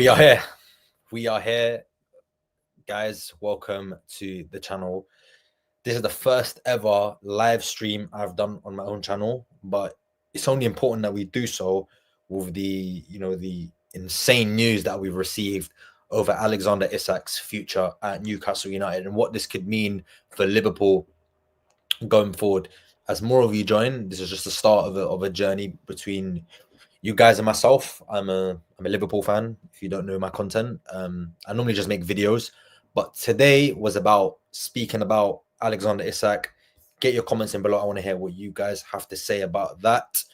We are here. We are here, guys. Welcome to the channel. This is the first ever live stream I've done on my own channel, but it's only important that we do so with the insane news that we've received over Alexander Isak's future at Newcastle United and what this could mean for Liverpool going forward. As more of you join, this is just the start of a journey between you guys and myself. I'm a Liverpool fan. If you don't know my content, I normally just make videos, but today was about speaking about Alexander Isak. Get your comments in below. I want to hear what you guys have to say about that.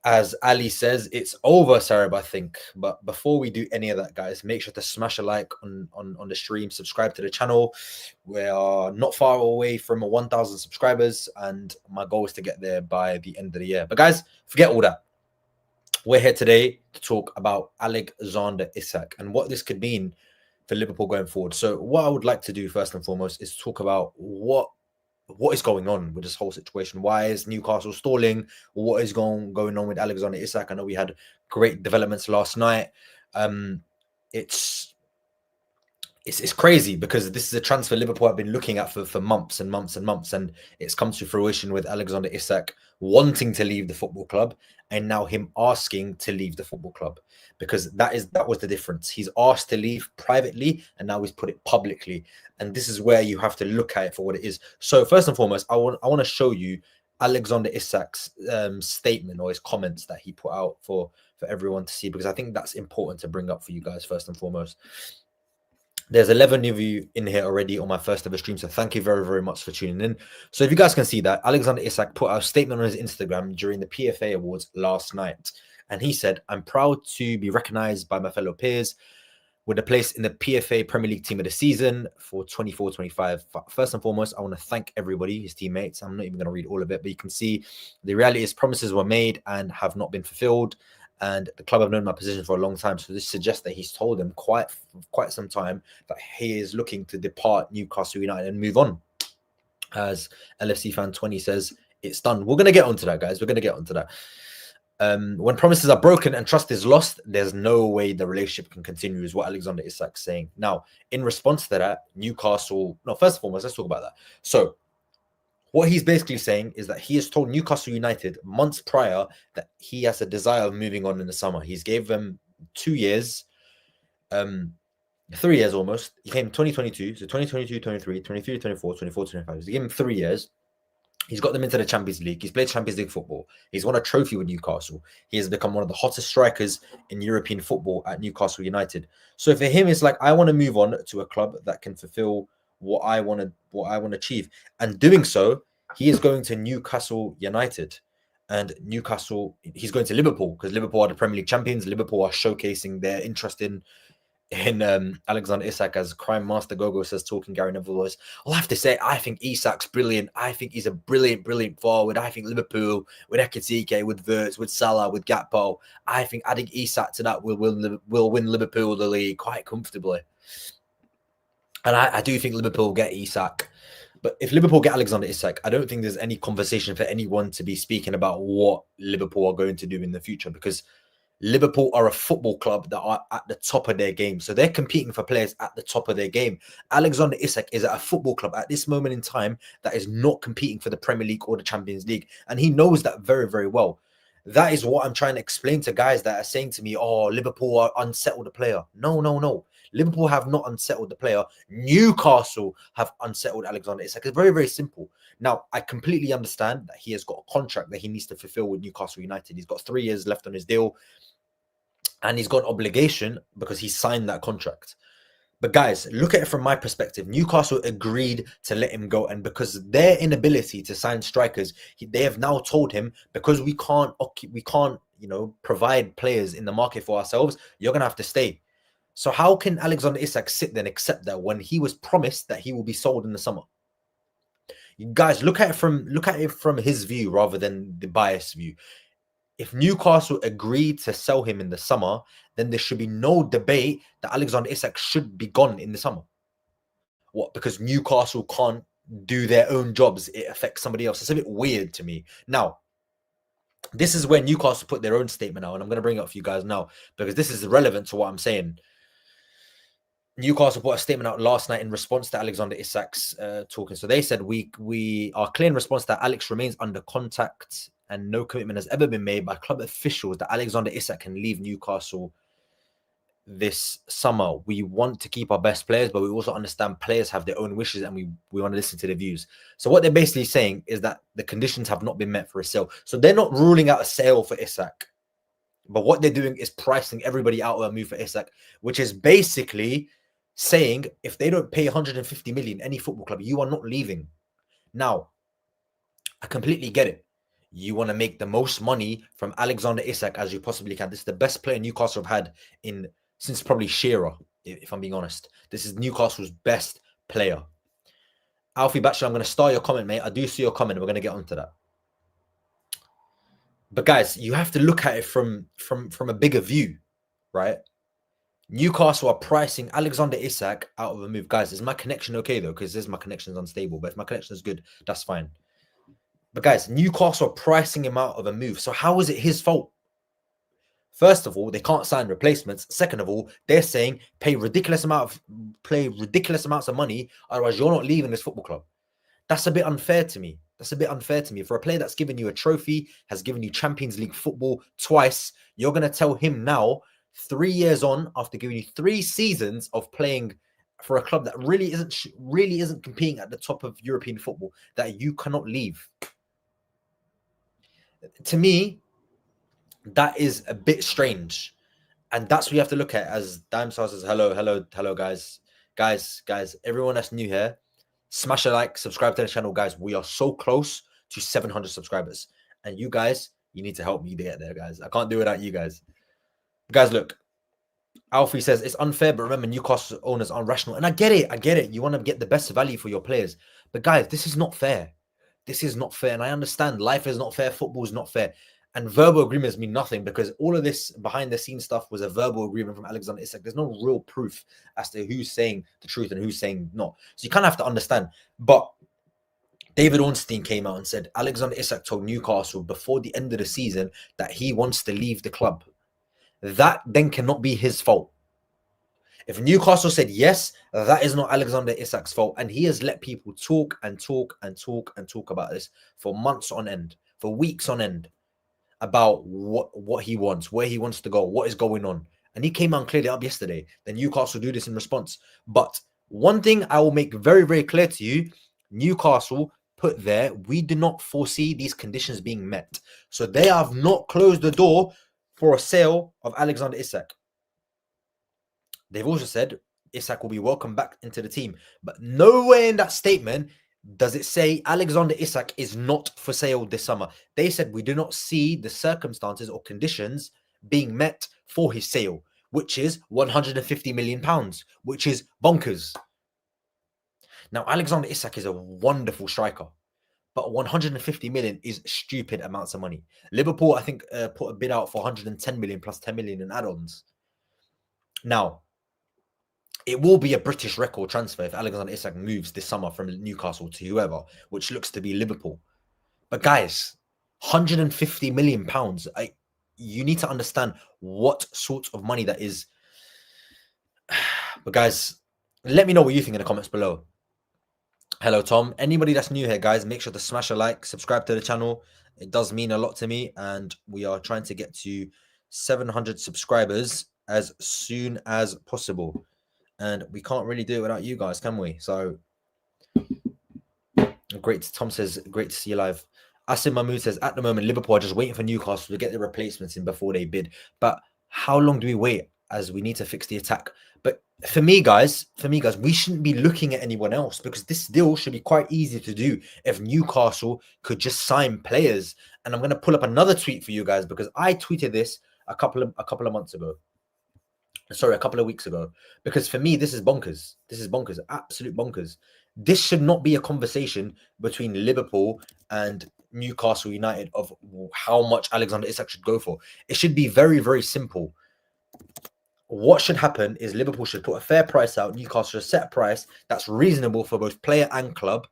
As Ali says, it's over, Sarab, I think. But before we do any of that, guys, make sure to smash a like on the stream. Subscribe to the channel. We are not far away from 1,000 subscribers, and my goal is to get there by the end of the year. But guys, forget all that. We're here today to talk about Alexander Isak and what this could mean for Liverpool going forward. So what I would like to do first and foremost is talk about what is going on with this whole situation. Why is Newcastle stalling? What is going on with Alexander Isak? I know we had great developments last night. It's crazy because this is a transfer Liverpool have been looking at for months and months and months, and it's come to fruition with Alexander Isak wanting to leave the football club and now him asking to leave the football club, because that was the difference. He's asked to leave privately and now he's put it publicly, and this is where you have to look at it for what it is. So first and foremost, I want to show you Alexander Isak's statement or his comments that he put out for everyone to see, because I think that's important to bring up for you guys first and foremost. There's 11 of you in here already on my first ever stream, so thank you very, very much for tuning in. So if you guys can see that, Alexander Isak put out a statement on his Instagram during the PFA Awards last night. And he said, "I'm proud to be recognized by my fellow peers with a place in the PFA Premier League Team of the Season for 24-25. First and foremost, I want to thank everybody, his teammates. I'm not even going to read all of it, but you can see the reality is promises were made and have not been fulfilled. And the club have known my position for a long time. So this suggests that he's told them quite some time that he is looking to depart Newcastle United and move on. As LFC Fan 20 says, it's done. We're going to get onto that, guys. We're going to get onto that. When promises are broken and trust is lost, there's no way the relationship can continue, is what Alexander Isak's saying. Now, in response to that, Newcastle... No, first and foremost, let's talk about that. So what he's basically saying is that he has told Newcastle United months prior that he has a desire of moving on in the summer. He's gave them 2 years, 3 years almost. He came in 2022, so 2022, 23, 23, 24, 24, 25. He's given him 3 years. He's got them into the Champions League. He's played Champions League football. He's won a trophy with Newcastle. He has become one of the hottest strikers in European football at Newcastle United. So for him, it's like, I want to move on to a club that can fulfill what I want to achieve. And doing so, he is going to Newcastle United. And Newcastle, he's going to Liverpool, because Liverpool are the Premier League champions. Liverpool are showcasing their interest in Alexander Isak, as Crime Master Gogo says, talking Gary Neville voice. I'll have to say, I think Isak's brilliant. I think he's a brilliant forward. I think Liverpool, with Ekitike, with Wirtz, with Salah, with Gakpo, I think adding Isak to that will win Liverpool the league quite comfortably. And I do think Liverpool will get Isak. But if Liverpool get Alexander Isak, I don't think there's any conversation for anyone to be speaking about what Liverpool are going to do in the future, because Liverpool are a football club that are at the top of their game. So they're competing for players at the top of their game. Alexander Isak is at a football club at this moment in time that is not competing for the Premier League or the Champions League. And he knows that very, very well. That is what I'm trying to explain to guys that are saying to me, oh, Liverpool are unsettled the player. No, no, no. Liverpool have not unsettled the player. Newcastle have unsettled Alexander Isak. It's very, very simple. Now, I completely understand that he has got a contract that he needs to fulfill with Newcastle United. He's got 3 years left on his deal, and he's got an obligation because he signed that contract. But guys, look at it from my perspective. Newcastle agreed to let him go, and because their inability to sign strikers, they have now told him, because we can't, provide players in the market for ourselves, you're gonna have to stay. So how can Alexander Isak sit there and accept that when he was promised that he will be sold in the summer? You guys, look at it from his view rather than the biased view. If Newcastle agreed to sell him in the summer, then there should be no debate that Alexander Isak should be gone in the summer. What? Because Newcastle can't do their own jobs, it affects somebody else. It's a bit weird to me. Now, this is where Newcastle put their own statement out, and I'm going to bring it up for you guys now because this is relevant to what I'm saying. Newcastle put a statement out last night in response to Alexander Isak's talking. So they said, we are clear in response that Alex remains under contact and no commitment has ever been made by club officials that Alexander Isak can leave Newcastle this summer. We want to keep our best players, but we also understand players have their own wishes and we want to listen to their views. So what they're basically saying is that the conditions have not been met for a sale. So they're not ruling out a sale for Isak, but what they're doing is pricing everybody out of a move for Isak, which is basically saying if they don't pay 150 million, any football club, you are not leaving. Now, I completely get it. You want to make the most money from Alexander Isak as you possibly can. This is the best player Newcastle have had since probably Shearer, if I'm being honest. This is Newcastle's best player. Alfie Batchelor, I'm going to start your comment, mate. I do see your comment. We're going to get onto that. But guys, you have to look at it from a bigger view, right? Newcastle are pricing Alexander Isak out of a move. Guys, is my connection okay though? Because my connection is unstable. But if my connection is good, that's fine. But guys, Newcastle are pricing him out of a move. So how is it his fault? First of all, they can't sign replacements. Second of all, they're saying pay ridiculous amounts of money, otherwise you're not leaving this football club. That's a bit unfair to me. For a player that's given you a trophy, has given you Champions League football twice, you're going to tell him now, 3 years on, after giving you 3 seasons of playing for a club that really isn't competing at the top of European football, that you cannot leave. To me, that is a bit strange. And that's what you have to look at. As Dime says, hello, guys. Guys, everyone that's new here, smash a like, subscribe to the channel, guys. We are so close to 700 subscribers. And you guys, you need to help me get there, guys. I can't do it without you guys. Guys, look. Alfie says, it's unfair, but remember, Newcastle owners aren't rational. And I get it. You want to get the best value for your players. But guys, this is not fair. And I understand life is not fair. Football is not fair. And verbal agreements mean nothing because all of this behind the scenes stuff was a verbal agreement from Alexander Isak. There's no real proof as to who's saying the truth and who's saying not. So you kind of have to understand. But David Ornstein came out and said Alexander Isak told Newcastle before the end of the season that he wants to leave the club. That then cannot be his fault. If Newcastle said yes, that is not Alexander Isak's fault. And he has let people talk about this for months on end, for weeks on end, about what he wants, where he wants to go, what is going on. And he came out and cleared it up yesterday. Then Newcastle do this in response. But one thing I will make very, very clear to you, Newcastle put there, we do not foresee these conditions being met. So they have not closed the door for a sale of Alexander Isak. They've also said Isak will be welcomed back into the team. But nowhere in that statement does it say Alexander Isak is not for sale this summer. They said we do not see the circumstances or conditions being met for his sale, which is £150 million, which is bonkers. Now, Alexander Isak is a wonderful striker, but 150 million is stupid amounts of money. Liverpool, I think, put a bid out for 110 million plus 10 million in add-ons. Now, it will be a British record transfer if Alexander Isak moves this summer from Newcastle to whoever, which looks to be Liverpool. But guys, 150 million pounds. You need to understand what sort of money that is. But guys, let me know what you think in the comments below. Hello, Tom. Anybody that's new here, guys, make sure to smash a like, subscribe to the channel. It does mean a lot to me, and we are trying to get to 700 subscribers as soon as possible. And we can't really do it without you guys, can we? So, great. Tom says, great to see you live. Asim Mahmood says, at the moment, Liverpool are just waiting for Newcastle to get the replacements in before they bid. But how long do we wait, as we need to fix the attack? But for me, guys, we shouldn't be looking at anyone else, because this deal should be quite easy to do if Newcastle could just sign players. And I'm going to pull up another tweet for you guys, because I tweeted this a couple of months ago. Sorry, a couple of weeks ago. Because for me, this is bonkers. This is bonkers. Absolute bonkers. This should not be a conversation between Liverpool and Newcastle United of how much Alexander Isak should go for. It should be very, very simple. What should happen is Liverpool should put a fair price out. Newcastle should set a price that's reasonable for both player and club.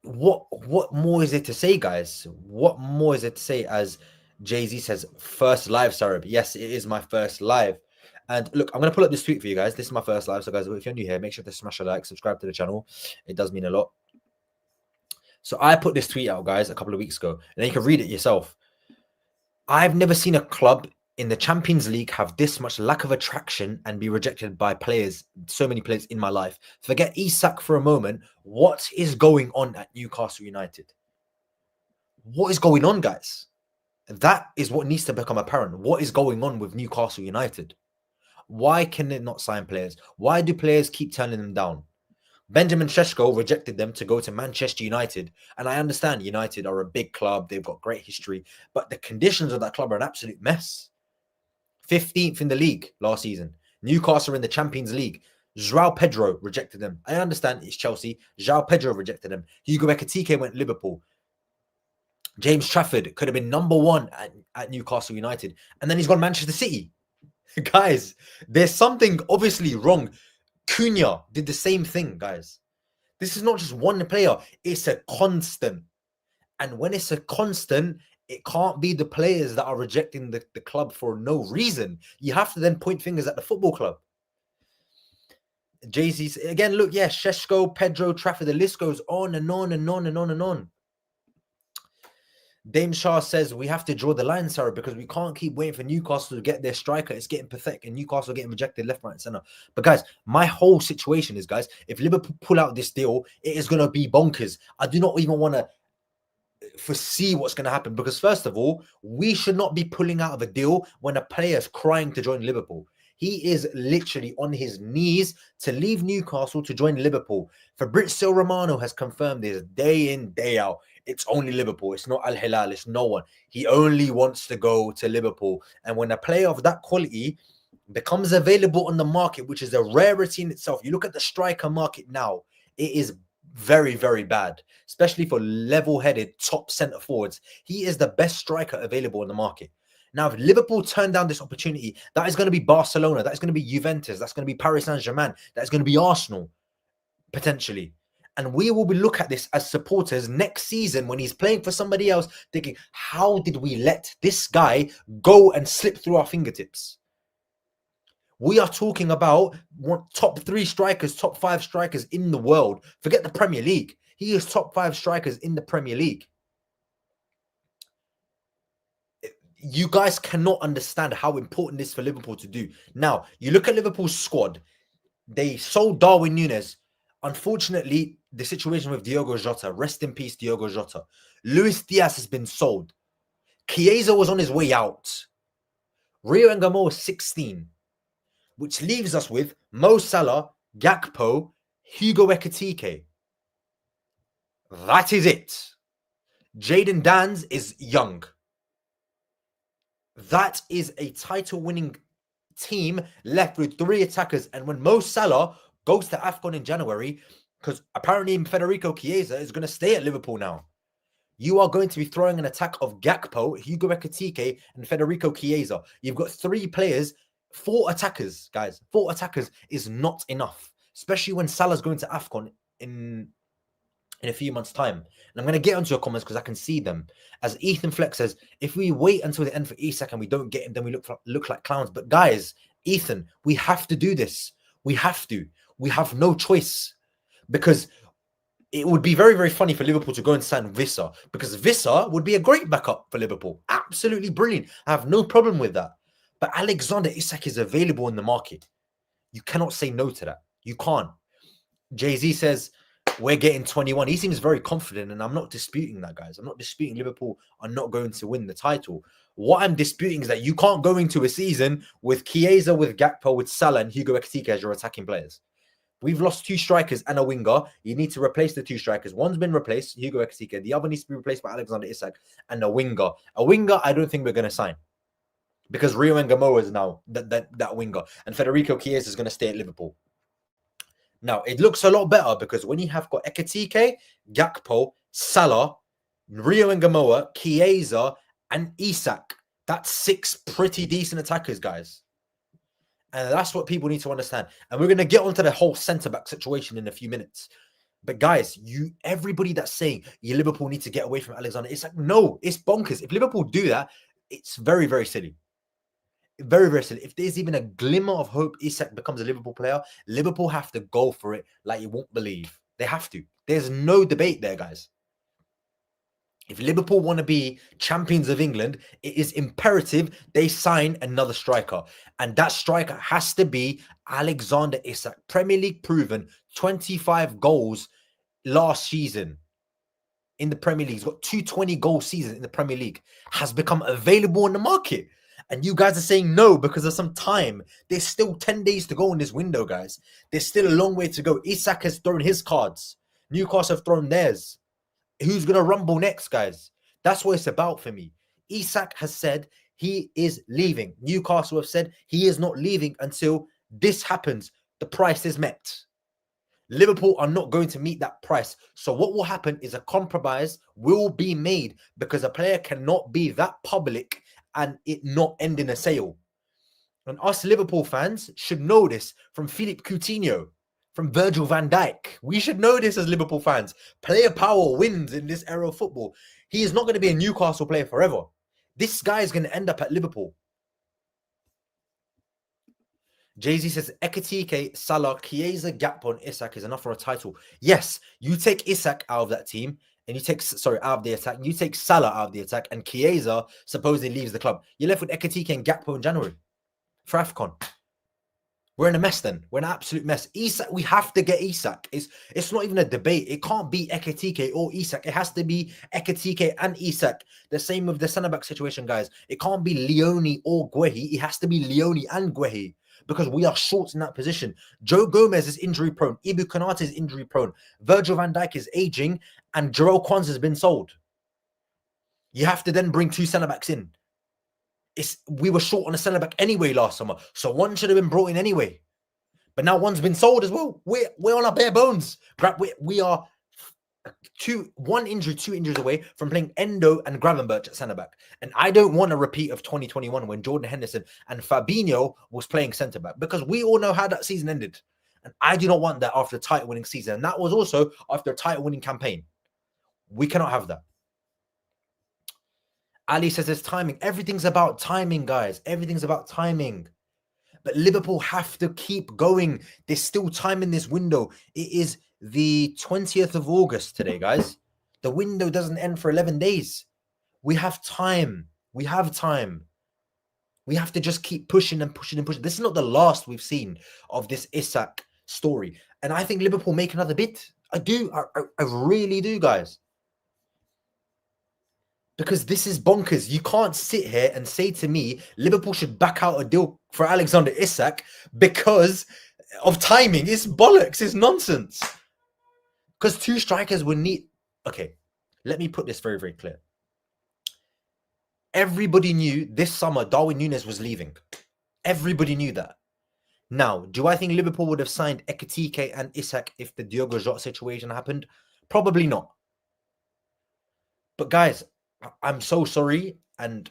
What more is it to say, guys? What more is it to say as Jay-Z says, first live, Sarab. Yes, it is my first live. And look, I'm going to pull up this tweet for you guys. This is my first live. So guys, if you're new here, make sure to smash a like, subscribe to the channel. It does mean a lot. So I put this tweet out, guys, a couple of weeks ago, and then you can read it yourself. I've never seen a club in the Champions League have this much lack of attraction and be rejected by players, so many players in my life. Forget Isak for a moment. What is going on at Newcastle United? What is going on, guys? That is what needs to become apparent. What is going on with Newcastle United? Why can they not sign players? Why do players keep turning them down? Benjamin Šeško rejected them to go to Manchester United. And I understand United are a big club. They've got great history. But the conditions of that club are an absolute mess. 15th in the league last season. Newcastle in the Champions League. João Pedro rejected them. I understand it's Chelsea. João Pedro rejected them. Hugo Ekitike went Liverpool. James Trafford could have been number one at Newcastle United. And then he's gone Manchester City. Guys, there's something obviously wrong. Cunha did the same thing, guys. This is not just one player. It's a constant. And when it's a constant, it can't be the players that are rejecting the club for no reason. You have to then point fingers at the football club. Jay-Z, again, look, yeah, Šeško, Pedro, Trafford, the list goes on and on and on and on and on. Dame Shah says we have to draw the line, Sarah, because we can't keep waiting for Newcastle to get their striker. It's getting pathetic, and Newcastle getting rejected left, right, and center. But guys, my whole situation is, guys, if Liverpool pull out this deal, it is going to be bonkers. I do not even want to foresee what's going to happen, because first of all, we should not be pulling out of a deal when a player is crying to join Liverpool. He is literally on his knees to leave Newcastle to join Liverpool. Fabrizio Romano has confirmed this day in, day out. It's only Liverpool. It's not Al Hilal. It's no one. He only wants to go to Liverpool. And when a player of that quality becomes available on the market, which is a rarity in itself, you look at the striker market now, it is very, very bad, especially for level-headed top centre forwards. He is the best striker available in the market. Now, if Liverpool turn down this opportunity, that is going to be Barcelona, that's going to be Juventus, that's going to be Paris Saint-Germain, that's going to be Arsenal, potentially. And we will look at this as supporters next season when he's playing for somebody else, thinking, how did we let this guy go and slip through our fingertips? We are talking about top 3 strikers, top 5 strikers in the world. Forget the Premier League. He is top 5 strikers in the Premier League. You guys cannot understand how important this is for Liverpool to do. Now, you look at Liverpool's squad. They sold Darwin Núñez. Unfortunately, the situation with Diogo Jota, rest in peace, Diogo Jota. Luis Diaz has been sold. Chiesa was on his way out. Rio Ngamo is 16, which leaves us with Mo Salah, Gakpo, Hugo Ekitike. That is it. Jadon Danns is young. That is a title-winning team left with 3 attackers. And when Mo Salah goes to AFCON in January, because apparently Federico Chiesa is going to stay at Liverpool now, you are going to be throwing an attack of Gakpo, Hugo Ekitike, and Federico Chiesa. You've got 3 players, 4 attackers, guys. 4 attackers is not enough, especially when Salah's going to AFCON in a few months' time. And I'm going to get onto your comments because I can see them. As Ethan Flex says, if we wait until the end for Isak and we don't get him, then we look like clowns. But guys, Ethan, we have to do this. We have to. We have no choice, because it would be very, very funny for Liverpool to go and sign Vissa, because Vissa would be a great backup for Liverpool. Absolutely brilliant. I have no problem with that. But Alexander Isak is available in the market. You cannot say no to that. You can't. Jay-Z says, we're getting 21. He seems very confident, and I'm not disputing that, guys. I'm not disputing Liverpool are not going to win the title. What I'm disputing is that you can't go into a season with Chiesa, with Gakpo, with Salah, and Hugo Ekitike as your attacking players. We've lost 2 strikers and a winger. You need to replace the 2 strikers. One's been replaced, Hugo Ekitike. The other needs to be replaced by Alexander Isak and a winger. A winger, I don't think we're going to sign, because Rio Ngamo is now that winger, and Federico Chiesa is going to stay at Liverpool. Now, it looks a lot better because when you have got Ekitike, Gakpo, Salah, Rio Ngamo, Chiesa, and Isak, that's 6 pretty decent attackers, guys. And that's what people need to understand. And we're going to get onto the whole centre-back situation in a few minutes. But guys, everybody that's saying Liverpool need to get away from Alexander, it's like, no, it's bonkers. If Liverpool do that, it's very, very silly. Very, very silly. If there's even a glimmer of hope Isak becomes a Liverpool player, Liverpool have to go for it like you won't believe. They have to. There's no debate there, guys. If Liverpool want to be champions of England, it is imperative they sign another striker. And that striker has to be Alexander Isak. Premier League proven, 25 goals last season in the Premier League. He's got 220 goal seasons in the Premier League. Has become available in the market. And you guys are saying no because of some time. There's still 10 days to go in this window, guys. There's still a long way to go. Isak has thrown his cards. Newcastle have thrown theirs. Who's going to rumble next, guys? That's what it's about for me. Isak has said he is leaving. Newcastle have said he is not leaving until this happens. The price is met. Liverpool are not going to meet that price. So what will happen is a compromise will be made because a player cannot be that public and it not end in a sale. And us Liverpool fans should know this from Philippe Coutinho, from Virgil van Dijk. We should know this as Liverpool fans. Player power wins in this era of football. He is not going to be a Newcastle player forever. This guy is going to end up at Liverpool. Jay-Z says, Ekitike, Salah, Chiesa, Gakpo, and Isak is enough for a title. Yes, you take Isak out of that team, and you take, out of the attack, you take Salah out of the attack, and Chiesa supposedly leaves the club. You're left with Ekitike and Gakpo in January for AFCON. We're in a mess then. We're in an absolute mess. Isak, we have to get Isak. It's not even a debate. It can't be Ekitike or Isak. It has to be Ekitike and Isak. The same with the centre-back situation, guys. It can't be Leone or Guehi. It has to be Leone and Guehi because we are short in that position. Joe Gomez is injury-prone. Ibu Konate is injury-prone. Virgil van Dijk is aging and Jarrell Kwanzaa has been sold. You have to then bring two centre-backs in. We were short on a centre-back anyway last summer, so one should have been brought in anyway. But now one's been sold as well. We're on our bare bones. We are two injuries away from playing Endo and Gravenberch at centre-back. And I don't want a repeat of 2021 when Jordan Henderson and Fabinho was playing centre-back because we all know how that season ended. And I do not want that after a title-winning season. And that was also after a title-winning campaign. We cannot have that. Ali says there's timing. Everything's about timing, guys. Everything's about timing. But Liverpool have to keep going. There's still time in this window. It is the 20th of August today, guys. The window doesn't end for 11 days. We have time. We have time. We have to just keep pushing and pushing and pushing. This is not the last we've seen of this Isak story. And I think Liverpool make another bid. I do. I really do, guys. Because this is bonkers. You can't sit here and say to me, Liverpool should back out a deal for Alexander Isak because of timing. It's bollocks. It's nonsense. Because two strikers would need... Okay, let me put this very, very clear. Everybody knew this summer Darwin Núñez was leaving. Everybody knew that. Now, do I think Liverpool would have signed Ekitike and Isak if the Diogo Jota situation happened? Probably not. But guys... I'm so sorry, and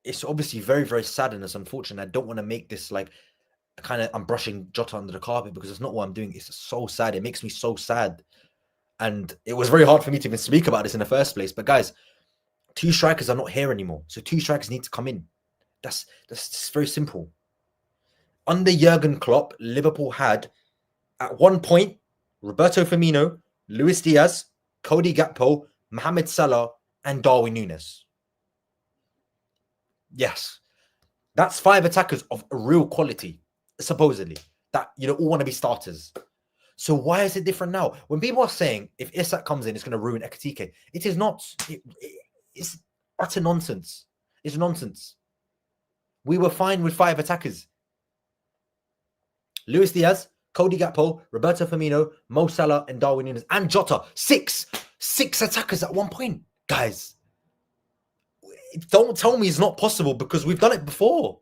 it's obviously very, very sad and it's unfortunate. I don't want to make this like I'm brushing Jota under the carpet because it's not what I'm doing. It's so sad. It makes me so sad. And it was very hard for me to even speak about this in the first place. But guys, two strikers are not here anymore. So two strikers need to come in. That's very simple. Under Jurgen Klopp, Liverpool had at one point Roberto Firmino, Luis Diaz, Cody Gakpo, Mohamed Salah, and Darwin Núñez. Yes. That's 5 attackers of real quality, supposedly, that, all want to be starters. So why is it different now? When people are saying, if Isak comes in, it's going to ruin Ekitike, it is not. It's utter nonsense. It's nonsense. We were fine with 5 attackers. Luis Diaz, Cody Gakpo, Roberto Firmino, Mo Salah, and Darwin Núñez, and Jota. 6 attackers at one point. Guys, don't tell me it's not possible because we've done it before.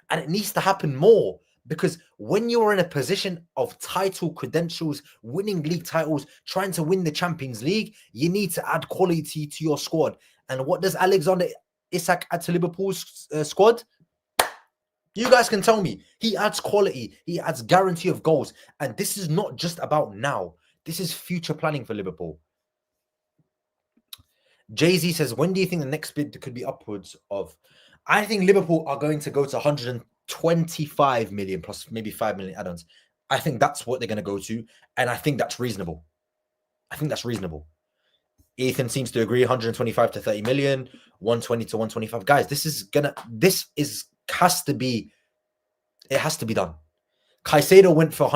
And it needs to happen more because when you're in a position of title credentials, winning league titles, trying to win the Champions League, you need to add quality to your squad. And what does Alexander Isak add to Liverpool's squad? You guys can tell me. He adds quality. He adds guarantee of goals. And this is not just about now. This is future planning for Liverpool. Jay-Z says, when do you think the next bid could be upwards of? I think Liverpool are going to go to 125 million plus maybe 5 million add-ons. I think that's what they're going to go to. And I think that's reasonable. Ethan seems to agree 125 to 30 million, 120 to 125. Guys, has to be done. Caicedo went for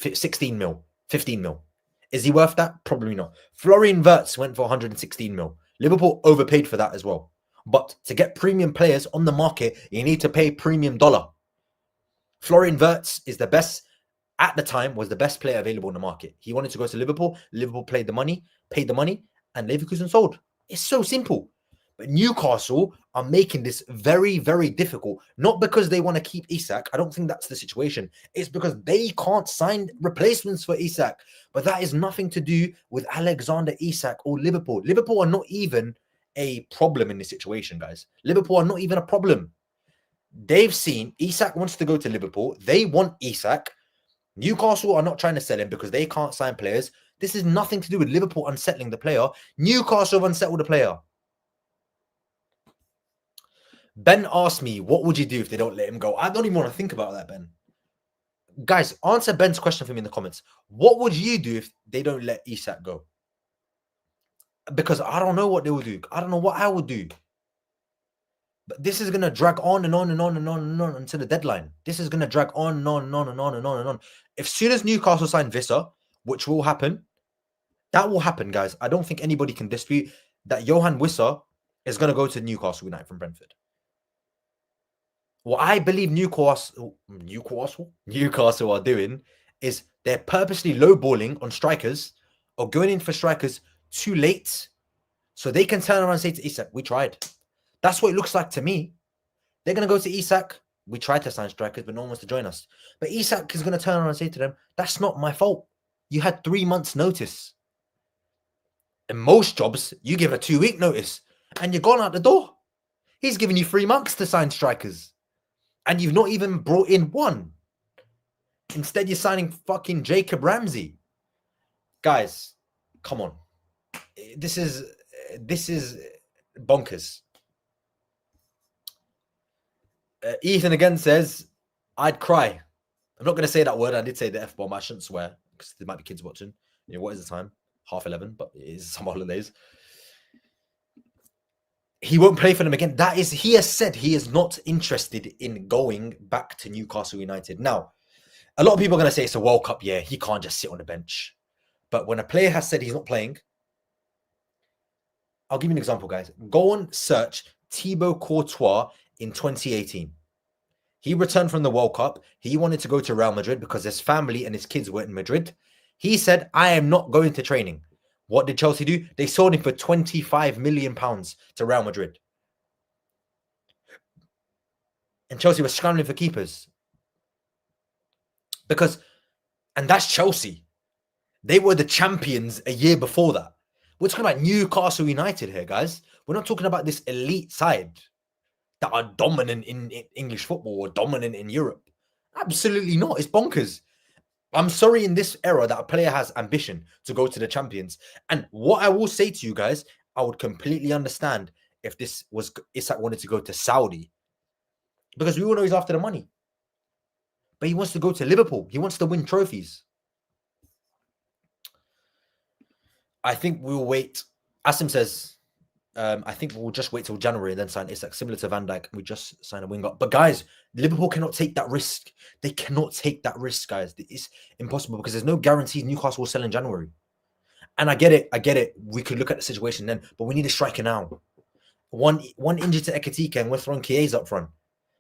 16 mil, 15 mil. Is he worth that? Probably not. Florian Wirtz went for 116 mil. Liverpool overpaid for that as well. But to get premium players on the market, you need to pay premium dollar. Florian Wirtz is the best, at the time, was the best player available in the market. He wanted to go to Liverpool. Liverpool paid the money, and Leverkusen sold. It's so simple. But Newcastle are making this very, very difficult. Not because they want to keep Isak. I don't think that's the situation. It's because they can't sign replacements for Isak. But that is nothing to do with Alexander Isak or Liverpool. Liverpool are not even a problem in this situation, guys. Liverpool are not even a problem. They've seen Isak wants to go to Liverpool. They want Isak. Newcastle are not trying to sell him because they can't sign players. This is nothing to do with Liverpool unsettling the player. Newcastle have unsettled the player. Ben asked me, what would you do if they don't let him go? I don't even want to think about that, Ben. Guys, answer Ben's question for me in the comments. What would you do if they don't let Isak go? Because I don't know what they will do. I don't know what I would do. But this is going to drag on and on and on and on and on until the deadline. This is going to drag on and on and on and on and on and on. As soon as Newcastle sign Visser, which will happen, that will happen, guys. I don't think anybody can dispute that Johan Visser is going to go to Newcastle United from Brentford. What I believe Newcastle are doing is they're purposely lowballing on strikers or going in for strikers too late so they can turn around and say to Isak, we tried. That's what it looks like to me. They're going to go to Isak. We tried to sign strikers, but no one wants to join us. But Isak is going to turn around and say to them, that's not my fault. You had 3 months notice. In most jobs, you give a 2-week notice and you're gone out the door. He's giving you 3 months to sign strikers. And you've not even brought in one. Instead, you're signing fucking Jacob Ramsey. Guys, come on. This is bonkers. Ethan again says, I'd cry. I'm not going to say that word. I did say the F-bomb. I shouldn't swear because there might be kids watching. You know, what is the time? 11:30, but it is some holidays. He won't play for them again. He has said he is not interested in going back to Newcastle United. Now, a lot of people are going to say it's a World Cup year. He can't just sit on the bench. But when a player has said he's not playing, I'll give you an example, guys. Go and search Thibaut Courtois in 2018. He returned from the World Cup. He wanted to go to Real Madrid because his family and his kids were in Madrid. He said, I am not going to training. What did Chelsea do? They sold him for £25 million to Real Madrid. And Chelsea was scrambling for keepers. And that's Chelsea. They were the champions a year before that. We're talking about Newcastle United here, guys. We're not talking about this elite side that are dominant in English football or dominant in Europe. Absolutely not. It's bonkers. I'm sorry in this era that a player has ambition to go to the champions. And what I will say to you guys, I would completely understand if this was Isak wanted to go to Saudi. Because we all know he's after the money. But he wants to go to Liverpool. He wants to win trophies. I think we'll wait. Asim says, I think we'll just wait till January and then sign Isak. Similar to Van Dijk, we just sign a winger. But guys, Liverpool cannot take that risk. They cannot take that risk, guys. It's impossible because there's no guarantees Newcastle will sell in January. And I get it. We could look at the situation then, but we need a striker now. One injury to Ekitike and we're throwing Chiesa up front.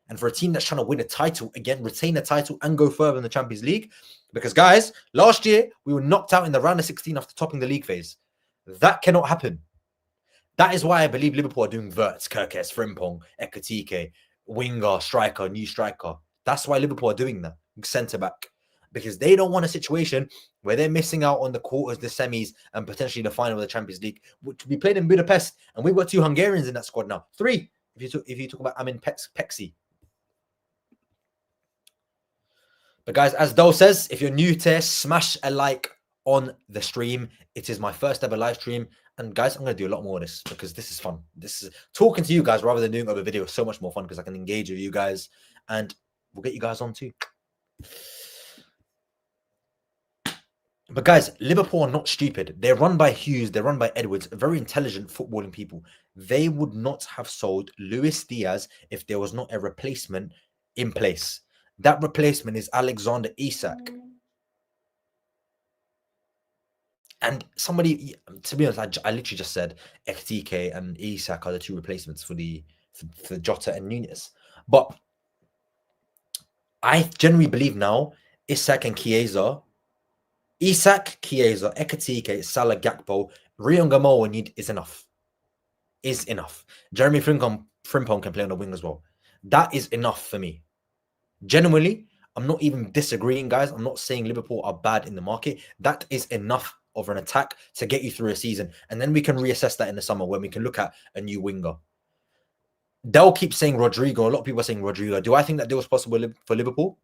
And for a team that's trying to win a title, again, retain a title and go further in the Champions League. Because, guys, last year, we were knocked out in the round of 16 after topping the league phase. That cannot happen. That is why I believe Liverpool are doing Wirtz, Kerkez, Frimpong, Ekitike, winger, striker, new striker. That's why Liverpool are doing that. Centre-back. Because they don't want a situation where they're missing out on the quarters, the semis, and potentially the final of the Champions League, which we played in Budapest. And we've got 2 Hungarians in that squad now. 3, if you talk about Amin Pexi. But guys, as Dole says, if you're new to this, smash a like on the stream. It is my first ever live stream. And guys, I'm going to do a lot more of this because this is fun. This is talking to you guys rather than doing other videos. So much more fun because I can engage with you guys and we'll get you guys on too. But guys, Liverpool are not stupid. They're run by Hughes. They're run by Edwards, very intelligent footballing people. They would not have sold Luis Diaz if there was not a replacement in place. That replacement is Alexander Isak. And somebody, to be honest, I literally just said Ekitike and Isak are the two replacements for Jota and Nunez. But I generally believe now Isak and Chiesa, Ekitike, Salah, Gakpo, Rion Gamoa is enough. Is enough. Jeremy Frimpong can play on the wing as well. That is enough for me. Genuinely, I'm not even disagreeing, guys. I'm not saying Liverpool are bad in the market. That is enough of an attack to get you through a season. And then we can reassess that in the summer when we can look at a new winger. They'll keep saying Rodrigo. A lot of people are saying Rodrigo. Do I think that deal was possible for Liverpool?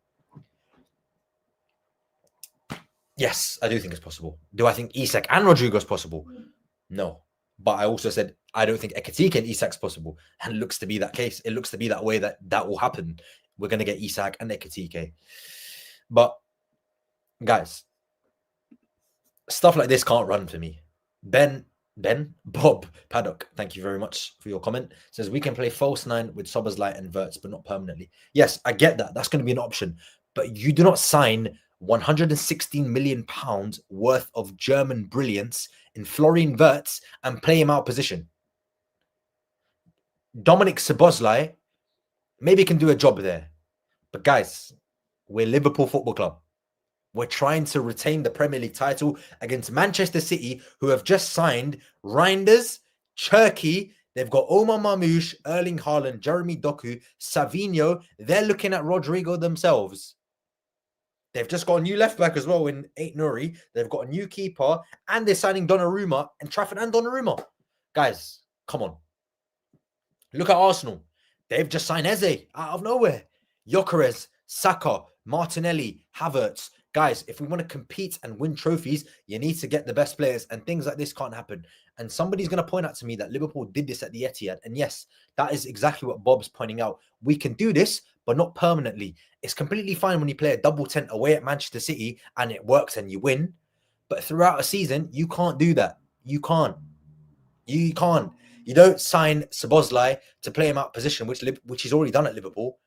Yes, I do think it's possible. Do I think Isak and Rodrigo is possible? No. But I also said I don't think Ekitike and Isak's possible. And it looks to be that case. It looks to be that way that will happen. We're going to get Isak and Ekitike. But, guys, stuff like this can't run for me. Bob Paddock, thank you very much for your comment. Says we can play false nine with Szoboszlai and Wirtz, but not permanently. Yes, I get that. That's going to be an option. But you do not sign 116 million pounds worth of German brilliance in Florian Wirtz and play him out of position. Dominic Szoboszlai maybe can do a job there. But guys, we're Liverpool Football Club. We're trying to retain the Premier League title against Manchester City, who have just signed Reinders, Cherki. They've got Omar Marmoush, Erling Haaland, Jeremy Doku, Savinho. They're looking at Rodrigo themselves. They've just got a new left back as well in Nuri. They've got a new keeper, and they're signing Donnarumma and Trafford and Donnarumma. Guys, come on. Look at Arsenal. They've just signed Eze out of nowhere. Gyökeres, Saka, Martinelli, Havertz. Guys, if we want to compete and win trophies, you need to get the best players, and things like this can't happen. And somebody's going to point out to me that Liverpool did this at the Etihad. And yes, that is exactly what Bob's pointing out. We can do this, but not permanently. It's completely fine when you play a double tent away at Manchester City and it works and you win. But throughout a season, you can't do that. You can't. You can't. You don't sign Szoboszlai to play him out of position, which he's already done at Liverpool,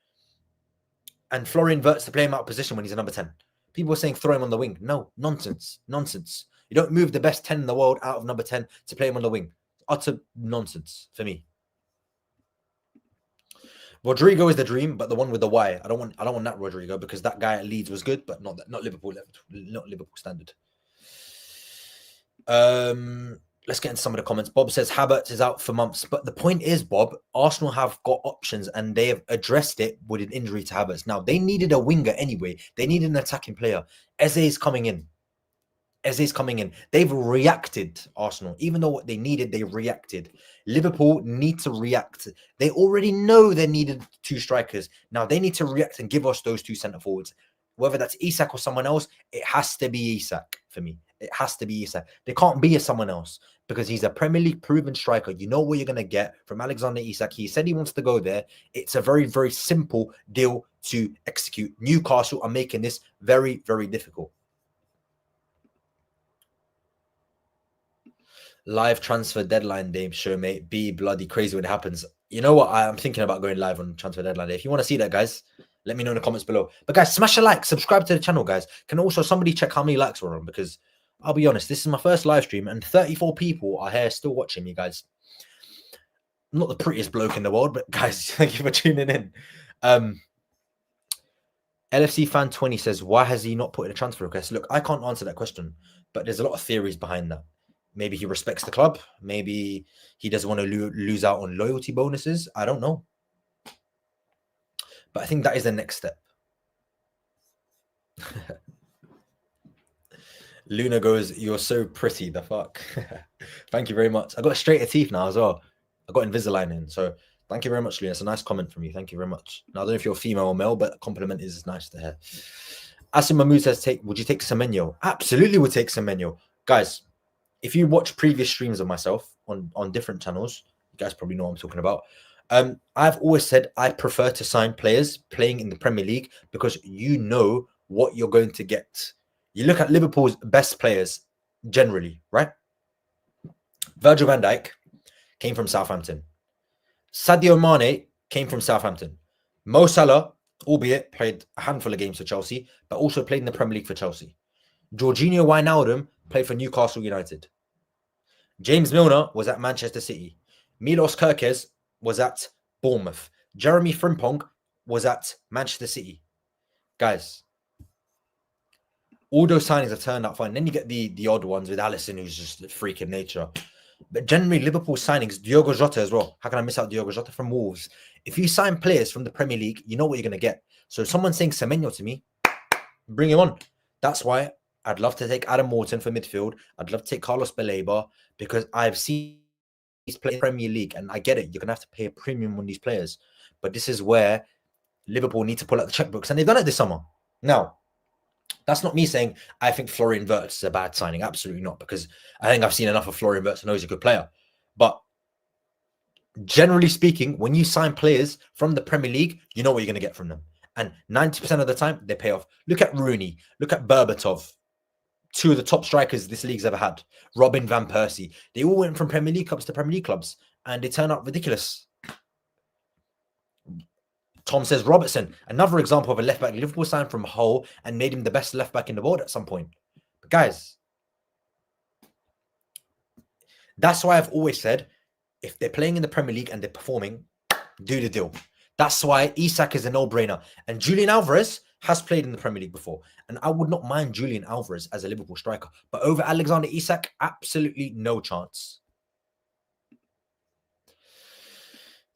and Florian Wirtz to play him out of position when he's a number 10. People are saying throw him on the wing. No, nonsense. Nonsense. You don't move the best 10 in the world out of number 10 to play him on the wing. Utter nonsense for me. Rodrigo is the dream, but the one with the Y. I don't want that Rodrigo because that guy at Leeds was good, but not Liverpool standard. Let's get into some of the comments. Bob says Havertz is out for months. But the point is, Bob, Arsenal have got options and they have addressed it with an injury to Havertz. Now, they needed a winger anyway. They needed an attacking player. Eze is coming in. They've reacted, Arsenal. Even though what they needed, they reacted. Liverpool need to react. They already know they needed 2 strikers. Now, they need to react and give us those 2 centre-forwards. Whether that's Isak or someone else, it has to be Isak for me. It has to be Isak. There can't be someone else because he's a Premier League proven striker. You know what you're going to get from Alexander Isak. He said he wants to go there. It's a very, very simple deal to execute. Newcastle are making this very, very difficult. Live transfer deadline day show, mate. Be bloody crazy when it happens. You know what? I'm thinking about going live on transfer deadline day. If you want to see that, guys, let me know in the comments below. But guys, smash a like, subscribe to the channel, guys. Can also somebody check how many likes we're on? Because I'll be honest, this is my first live stream and 34 people are here still watching me, guys. I'm not the prettiest bloke in the world, but guys, thank you for tuning in. LFC fan 20 says, why has he not put in a transfer request? Look, I can't answer that question, but there's a lot of theories behind that. Maybe he respects the club. Maybe he doesn't want to lose out on loyalty bonuses. I don't know. But I think that is the next step. Luna goes, you're so pretty, the fuck. Thank you very much. I got straighter teeth now as well. I got Invisalign in. So thank you very much, Luna. It's a nice comment from you. Thank you very much. Now, I don't know if you're female or male, but a compliment is nice to hear. Asim Mahmood says, would you take Semenyo? Absolutely would take Semenyo. Guys, if you watch previous streams of myself on different channels, you guys probably know what I'm talking about. I've always said I prefer to sign players playing in the Premier League because you know what you're going to get. You look at Liverpool's best players generally, right? Virgil van Dijk came from Southampton. Sadio Mane came from Southampton. Mo Salah, albeit played a handful of games for Chelsea, but also played in the Premier League for Chelsea. Jorginho Wijnaldum played for Newcastle United. James Milner was at Manchester City. Milos Kerkez was at Bournemouth. Jeremy Frimpong was at Manchester City. Guys, all those signings have turned out fine. Then you get the odd ones with Alisson, who's just a freak in nature. But generally, Liverpool signings, Diogo Jota as well. How can I miss out Diogo Jota from Wolves? If you sign players from the Premier League, you know what you're going to get. So if someone's saying Semenyo to me, bring him on. That's why I'd love to take Adam Morton for midfield. I'd love to take Carlos Baleba because I've seen these players in the Premier League, and I get it. You're going to have to pay a premium on these players. But this is where Liverpool need to pull out the checkbooks, and they've done it this summer. Now, that's not me saying I think Florian Wirtz is a bad signing. Absolutely not, because I think I've seen enough of Florian Wirtz to know he's a good player. But generally speaking, when you sign players from the Premier League, you know what you're going to get from them. And 90% of the time, they pay off. Look at Rooney. Look at Berbatov. Two of the top strikers this league's ever had. Robin van Persie. They all went from Premier League clubs to Premier League clubs, and they turn out ridiculous. Tom says Robertson, another example of a left back Liverpool signed from Hull and made him the best left back in the world at some point. But guys, that's why I've always said, if they're playing in the Premier League and they're performing, do the deal. That's why Isak is a no-brainer. And Julian Alvarez has played in the Premier League before. And I would not mind Julian Alvarez as a Liverpool striker. But over Alexander Isak, absolutely no chance.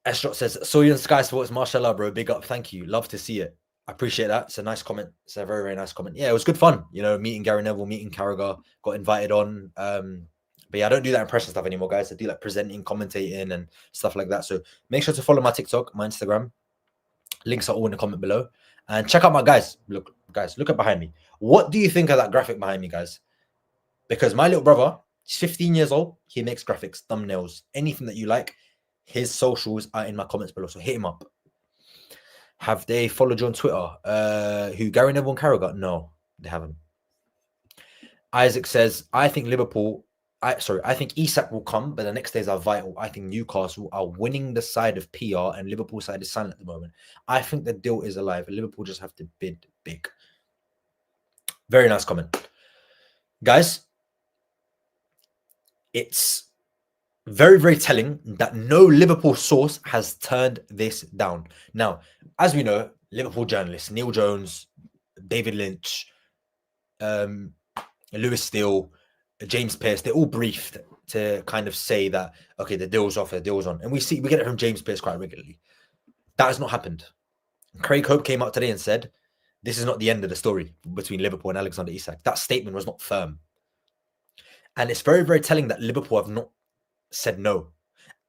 Estrot says, saw you on Sky Sports, mashallah, bro. Big up. Thank you. Love to see it. I appreciate that. It's a nice comment. It's a very, very nice comment. Yeah, it was good fun. You know, meeting Gary Neville, meeting Carragher, got invited on. But yeah, I don't do that impression stuff anymore, guys. I do like presenting, commentating, and stuff like that. So make sure to follow my TikTok, my Instagram. Links are all in the comment below. And check out my guys. Look, guys, look at behind me. What do you think of that graphic behind me, guys? Because my little brother, he's 15 years old. He makes graphics, thumbnails, anything that you like. His socials are in my comments below, so hit him up. Have they followed you on Twitter? Who, Gary Neville and Carragher? No, they haven't. Isaac says, I think Isak will come, but the next days are vital. I think Newcastle are winning the side of PR and Liverpool side is silent at the moment. I think the deal is alive. Liverpool just have to bid big. Very nice comment. Guys, it's very, very telling that no Liverpool source has turned this down. Now, as we know, Liverpool journalists, Neil Jones, David Lynch, Lewis Steele, James Pearce, they're all briefed to kind of say that, okay, the deal's off, the deal's on. And we get it from James Pearce quite regularly. That has not happened. Craig Hope came out today and said, this is not the end of the story between Liverpool and Alexander Isak. That statement was not firm. And it's very, very telling that Liverpool have not said no.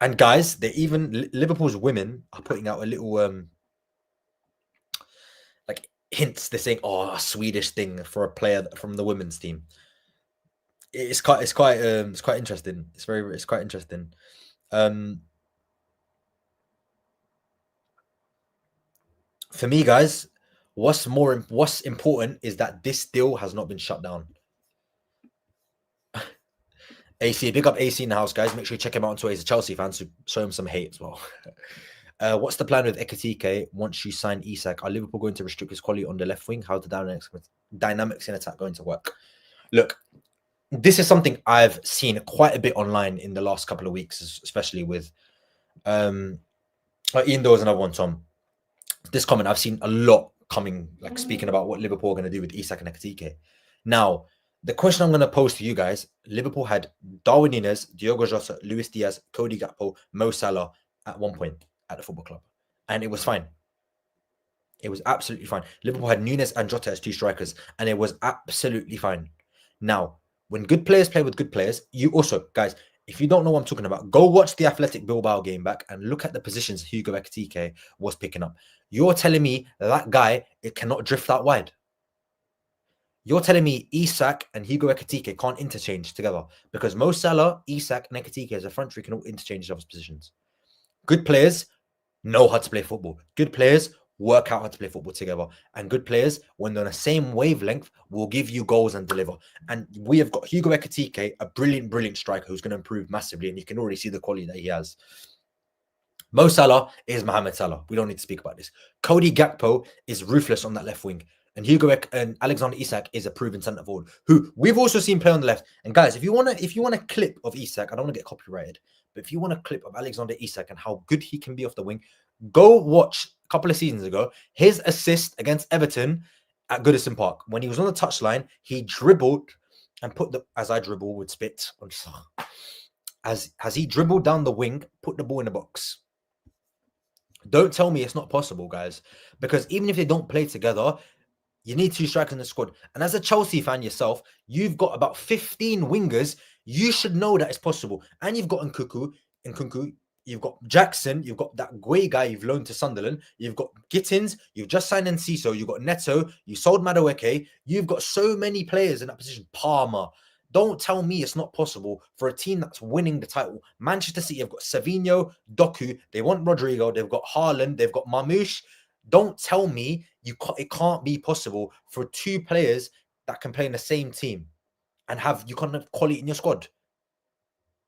And guys, Liverpool's women are putting out a little like hints. They're saying, oh, a Swedish thing for a player from the women's team. It's quite interesting. It's quite interesting. For me, guys, what's important is that this deal has not been shut down. AC, big up AC in the house, guys. Make sure you check him out on Twitter. He's a Chelsea fan, so show him some hate as well. What's the plan with Ekitike once you sign Isak? Are Liverpool going to restrict his quality on the left wing? How the dynamics in attack going to work? Look, this is something I've seen quite a bit online in the last couple of weeks, especially with Ian. There was another one, Tom. This comment I've seen a lot coming, like speaking about what Liverpool are going to do with Isak and Ekitike. Now, the question I'm going to pose to you guys, Liverpool had Darwin Núñez, Diogo Jota, Luis Diaz, Cody Gakpo, Mo Salah at one point at the football club. And it was fine. It was absolutely fine. Liverpool had Núñez and Jota as two strikers, and it was absolutely fine. Now, when good players play with good players, you also, guys, if you don't know what I'm talking about, go watch the Athletic Bilbao game back and look at the positions Hugo Ekitike was picking up. You're telling me that guy, it cannot drift out wide. You're telling me Isak and Hugo Ekitike can't interchange together because Mo Salah, Isak, and Ekitike as a front three can all interchange each other's positions. Good players know how to play football. Good players work out how to play football together. And good players, when they're on the same wavelength, will give you goals and deliver. And we have got Hugo Ekitike, a brilliant, brilliant striker who's going to improve massively. And you can already see the quality that he has. Mo Salah is Mohamed Salah. We don't need to speak about this. Cody Gakpo is ruthless on that left wing. And Hugo and Alexander Isak is a proven centre forward who we've also seen play on the left. And guys, if you want a clip of Isak, I don't want to get copyrighted, but if you want a clip of Alexander Isak and how good he can be off the wing, go watch a couple of seasons ago his assist against Everton at Goodison Park. When he was on the touchline, he dribbled and put the, as I dribble with spit, as he dribbled down the wing, put the ball in the box. Don't tell me it's not possible, guys, because even if they don't play together, you need 2 strikers in the squad. And as a Chelsea fan yourself, you've got about 15 wingers. You should know that it's possible. And you've got Nkunku, you've got Jackson, you've got that Guay guy you've loaned to Sunderland, you've got Gittins, you've just signed Enciso, you've got Neto, you sold Madueke. You've got so many players in that position. Palmer. Don't tell me it's not possible for a team that's winning the title. Manchester City have got Savinho, Doku, they want Rodrigo, they've got Haaland, they've got Marmoush. Don't tell me it can't be possible for 2 players that can play in the same team and you can't have quality in your squad.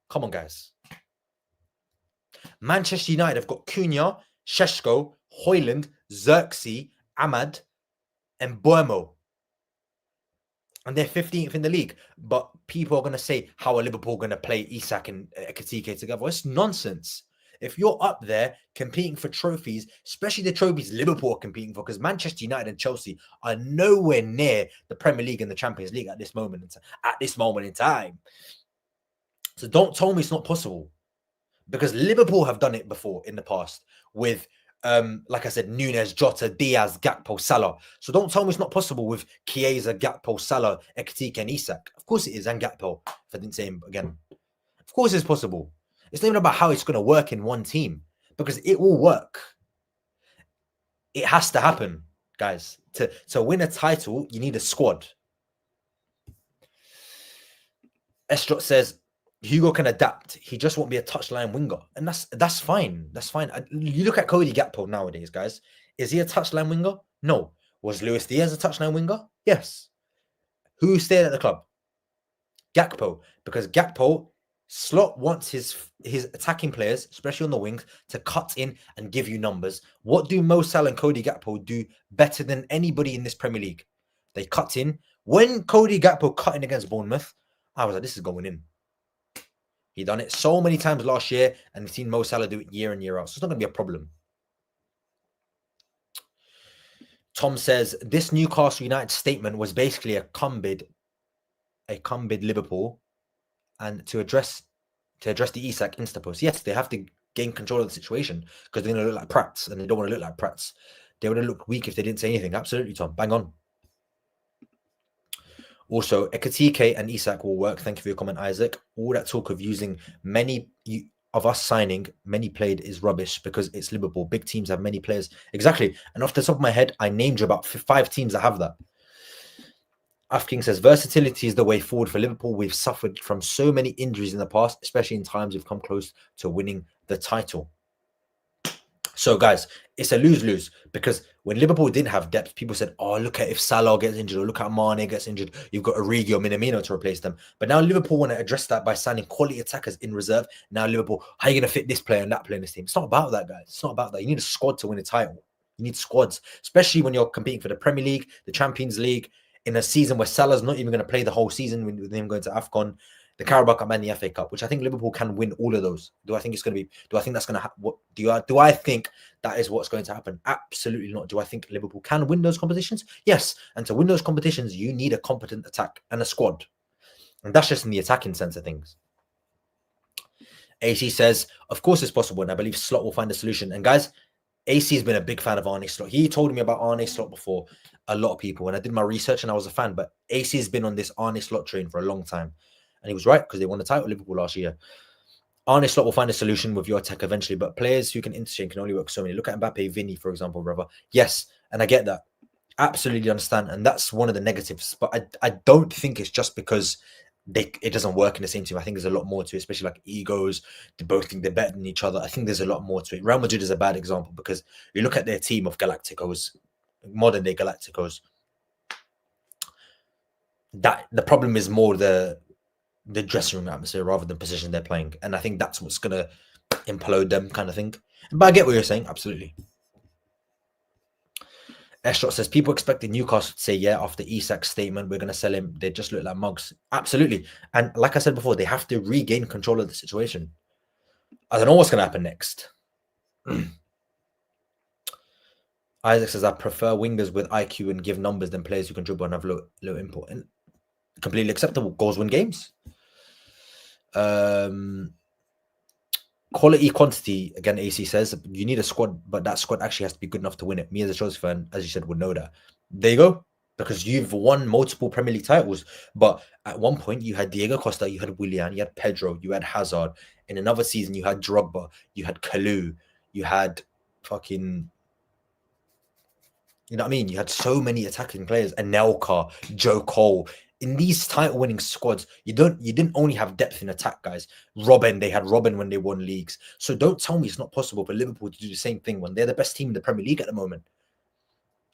Come on, guys. Manchester United have got Cunha, Šeško, Højlund, Xerxes, Ahmad, and Buemo. And they're 15th in the league. But people are going to say, how are Liverpool going to play Isak and Ekitike together? It's nonsense. If you're up there competing for trophies, especially the trophies Liverpool are competing for, because Manchester United and Chelsea are nowhere near the Premier League and the Champions League at this moment in time. So don't tell me it's not possible, because Liverpool have done it before in the past with, like I said, Nunes, Jota, Diaz, Gakpo, Salah. So don't tell me it's not possible with Chiesa, Gakpo, Salah, Ekitike, and Isak. Of course it is, and Gakpo, if I didn't say him again. Of course it's possible. It's not even about how it's going to work in one team, because it will work. It has to happen, guys. To win a title, you need a squad. Estrot says, Hugo can adapt. He just won't be a touchline winger. And that's fine. That's fine. You look at Cody Gakpo nowadays, guys. Is he a touchline winger? No. Was Luis Diaz a touchline winger? Yes. Who stayed at the club? Gakpo. Because Gakpo, Slot wants his attacking players, especially on the wings, to cut in and give you numbers. What do Mo Salah and Cody Gakpo do better than anybody in this Premier League? They cut in. When Cody Gakpo cut in against Bournemouth, I was like, this is going in. He done it so many times last year, and we've seen Mo Salah do it year in, year out. So it's not going to be a problem. Tom says, this Newcastle United statement was basically a cum bid Liverpool, and to address the Isak Insta post. Yes, they have to gain control of the situation because they're going to look like prats, and they don't want to look like prats. They would have looked weak if they didn't say anything. Absolutely, Tom. Bang on. Also, Ekitike and Isak will work. Thank you for your comment, Isaac. All that talk of using many of us signing many played is rubbish because it's Liverpool. Big teams have many players. Exactly. And off the top of my head, I named you about 5 teams that have that. Afking says, versatility is the way forward for Liverpool. We've suffered from so many injuries in the past, especially in times we've come close to winning the title. So, guys, it's a lose-lose because when Liverpool didn't have depth, people said, oh, look at if Salah gets injured or look at Mane gets injured. You've got Origi or Minamino to replace them. But now Liverpool want to address that by signing quality attackers in reserve. Now Liverpool, how are you going to fit this player and that player in this team? It's not about that, guys. It's not about that. You need a squad to win a title. You need squads, especially when you're competing for the Premier League, the Champions League, in a season where Salah's not even going to play the whole season with him going to AFCON, the Carabao Cup and the FA Cup, which I think Liverpool can win all of those. Do I think it's going to be? Do I think that's going to happen? Do I think that is what's going to happen? Absolutely not. Do I think Liverpool can win those competitions? Yes. And to win those competitions, you need a competent attack and a squad. And that's just in the attacking sense of things. AC says, of course it's possible, and I believe Slot will find a solution. And guys, AC has been a big fan of Arne Slot. He told me about Arne Slot before, a lot of people, and I did my research and I was a fan, but AC has been on this Arne Slot train for a long time. And he was right because they won the title Liverpool last year. Arne Slot will find a solution with your attack eventually, but players who can interchange can only work so many. Look at Mbappe, Vinny, for example, brother. Yes, and I get that. absolutely understand, and that's one of the negatives. But I don't think it's just because it doesn't work in the same team. I think there's a lot more to it, especially like egos. They both think they're better than each other. I think there's a lot more to it. Real Madrid is a bad example because you look at their team of Galacticos, modern day Galacticos. That the problem is more the dressing room atmosphere rather than position they're playing, and I think that's what's gonna implode them, kind of thing. But I get what you're saying, absolutely. Estrot says people expected Newcastle to say yeah after Isak's statement, we're going to sell him. They just look like mugs. Absolutely. And like I said before, they have to regain control of the situation. I don't know what's going to happen next. Isaac says I prefer wingers with IQ and give numbers than players who can dribble and have low import. And completely acceptable. Goals win games. Quality quantity, again, AC says you need a squad, but that squad actually has to be good enough to win it. Me as a Chelsea fan, as you said, would know that. There you go. Because you've won multiple Premier League titles. But at one point, you had Diego Costa, you had Willian, you had Pedro, you had Hazard. In another season, you had Drogba, you had Kalou, you had fucking... You know what I mean? You had so many attacking players. Anelka, Joe Cole. In these title-winning squads, you didn't only have depth in attack, guys. They had Robin when they won leagues. So don't tell me it's not possible for Liverpool to do the same thing when they're the best team in the Premier League at the moment.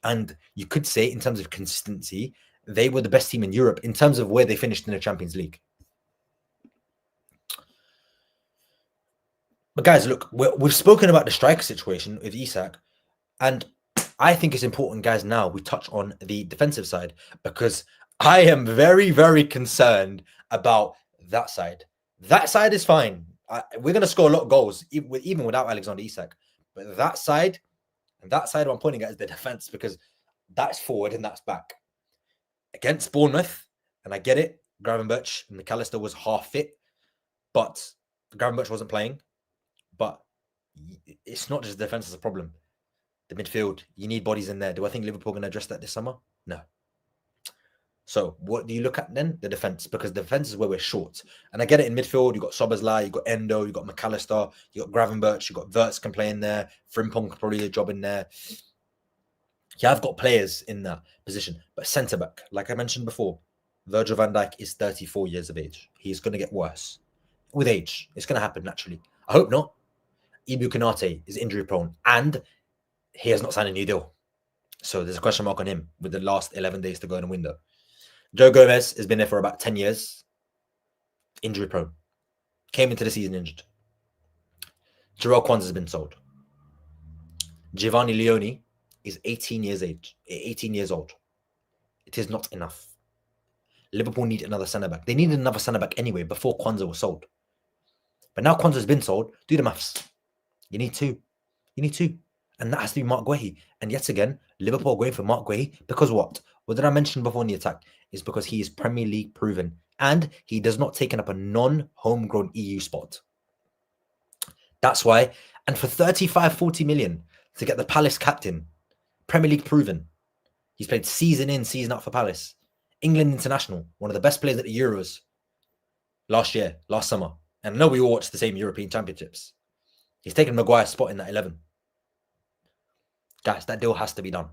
And you could say, in terms of consistency, they were the best team in Europe in terms of where they finished in the Champions League. But guys, look, we've spoken about the striker situation with Isak, and I think it's important, guys, now we touch on the defensive side, because I am very, very concerned about that side. That side is fine. We're going to score a lot of goals, even without Alexander Isak. But that side, what I'm pointing at is the defense, because that's forward and that's back. Against Bournemouth, and I get it, Gravenberch and McAllister was half fit, but Gravenberch wasn't playing. But it's not just the defense that's a problem. The midfield, you need bodies in there. Do I think Liverpool are going to address that this summer? No. So what do you look at then? The defense, because the defense is where we're short. And I get it in midfield. You've got Szoboszlai, you've got Endo, you've got McAllister, you've got Gravenberch, you've got Wirtz can play in there. Frimpong could probably do a job in there. Yeah, I've got players in that position. But centre-back, like I mentioned before, Virgil van Dijk is 34 years of age. He's going to get worse. With age, it's going to happen naturally. I hope not. Ibu Konate is injury-prone, and he has not signed a new deal. So there's a question mark on him with the last 11 days to go in the window. Joe Gomez has been there for about 10 years. Injury prone. Came into the season injured. Jarrell Kwanzaa has been sold. Giovanni Leone is 18 years old. It is not enough. Liverpool need another centre-back. They needed another centre-back anyway before Kwanzaa was sold. But now Kwanzaa's been sold. Do the maths. You need two. And that has to be Mark Guehi. And yet again, Liverpool are going for Mark Guehi because what? What did I mention before in the attack? Is because he is Premier League proven. And he does not take up a non-homegrown EU spot. That's why. And for 35, 40 million to get the Palace captain, Premier League proven. He's played season in, season out for Palace. England international, one of the best players at the Euros last summer. And I know we all watched the same European Championships. He's taken Maguire's spot in that 11. Guys, that deal has to be done.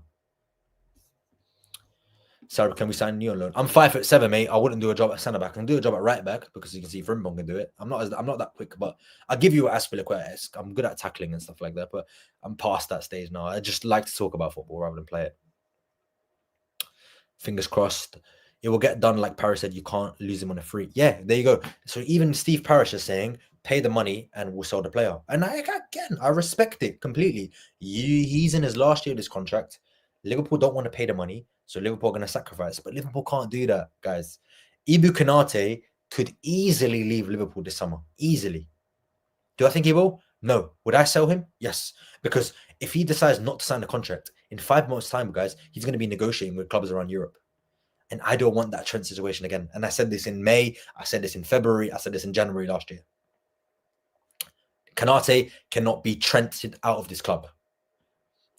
Sarah, can we sign you on loan? I'm 5'7", mate. I wouldn't do a job at centre back. I can do a job at right back because you can see Frimpong can do it. I'm not that quick, but I'll give you Aspilicueta-esque. I'm good at tackling and stuff like that, but I'm past that stage now. I just like to talk about football rather than play it. Fingers crossed. It will get done, like Paris said. You can't lose him on a free. Yeah, there you go. So even Steve Parish is saying, pay the money and we'll sell the player. And I respect it completely. He's in his last year of this contract. Liverpool don't want to pay the money, so Liverpool are going to sacrifice. But Liverpool can't do that, guys. Ibu Konate could easily leave Liverpool this summer. Easily. Do I think he will? No. Would I sell him? Yes. Because if he decides not to sign the contract, in 5 months' time, guys, he's going to be negotiating with clubs around Europe. And I don't want that Trent situation again. And I said this in May. I said this in February. I said this in January last year. Konate cannot be Trented out of this club.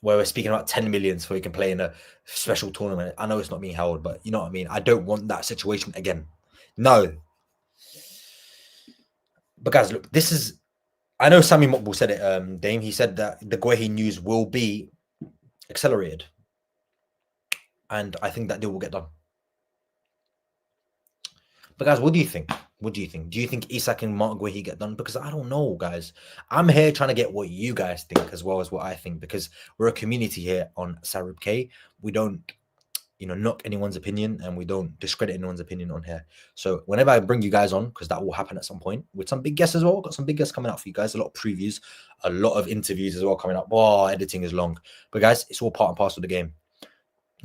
Where we're speaking about 10 million so he can play in a special tournament. I know it's not being held, but you know what I mean? I don't want that situation again. No. But guys, look, this is... I know Sammy Mokbul said it, Dame. He said that the Guehi news will be accelerated. and I think that deal will get done. But guys, what do you think? What do you think? Do you think Isak and Mark Guehi get done? Because I don't know, guys. I'm here trying to get what you guys think as well as what I think, because we're a community here on Sarib K. We don't, knock anyone's opinion, and we don't discredit anyone's opinion on here. So whenever I bring you guys on, because that will happen at some point with some big guests as well. Got some big guests coming out for you guys. A lot of previews, a lot of interviews as well coming up. Oh, editing is long. But guys, it's all part and parcel of the game.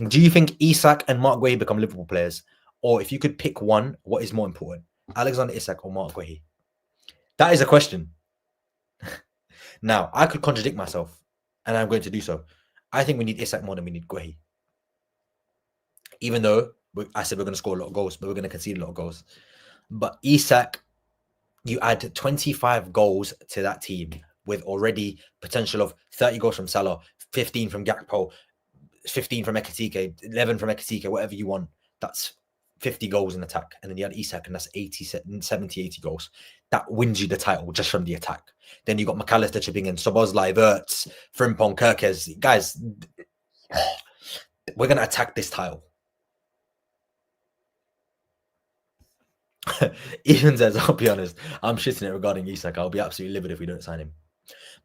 Do you think Isak and Mark Guehi become Liverpool players? Or if you could pick one, what is more important? Alexander Isak or Mark Guehi? That is a question. Now, I could contradict myself, and I'm going to do so. I think we need Isak more than we need Guehi. Even though I said we're going to score a lot of goals, but we're going to concede a lot of goals. But Isak, you add 25 goals to that team with already potential of 30 goals from Salah, 15 from Gakpo, 15 from Ekitike, 11 from Ekitike, whatever you want. That's 50 goals in attack. And then you add Isak, and that's 70, 80 goals. That wins you the title just from the attack. Then you got McAllister chipping in, Szoboszlai, Wirtz, Frimpong, Kerkez. Guys, we're going to attack this title. Even says, I'll be honest, I'm shitting it regarding Isak. I'll be absolutely livid if we don't sign him.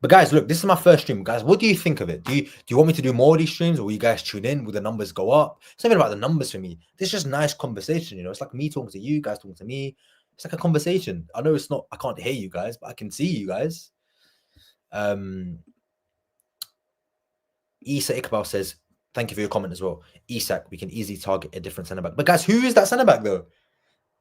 But guys, look, this is my first stream. Guys, what do you think of it? Do you want me to do more of these streams, or will you guys tune in? Will the numbers go up? It's not even about the numbers for me. This is just nice conversation, It's like me talking to you, guys talking to me. It's like a conversation. I know it's not, I can't hear you guys, but I can see you guys. Isa Iqbal says, thank you for your comment as well. Isak, we can easily target a different centre-back. But guys, who is that centre-back though?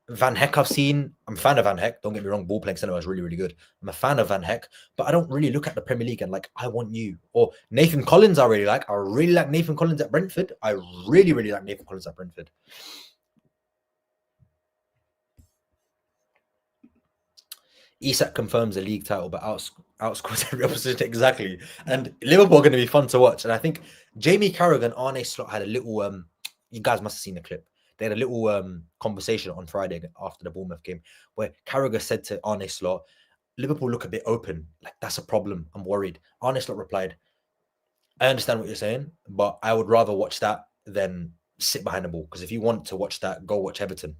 Van Hecke I've seen. I'm a fan of Van Hecke. Don't get me wrong. Ball playing centre is really, really good. I'm a fan of Van Hecke, but I don't really look at the Premier League and like, I want you. Or Nathan Collins I really like. I really like Nathan Collins at Brentford. I really, really like Nathan Collins at Brentford. Isak confirms a league title, but outscores every opposition. Exactly. And Liverpool are going to be fun to watch. And I think Jamie Carragher and Arne Slot had a little, you guys must have seen the clip. They had a little conversation on Friday after the Bournemouth game where Carragher said to Arne Slot, Liverpool look a bit open. Like, that's a problem. I'm worried. Arne Slot replied, I understand what you're saying, but I would rather watch that than sit behind the ball. Because if you want to watch that, go watch Everton.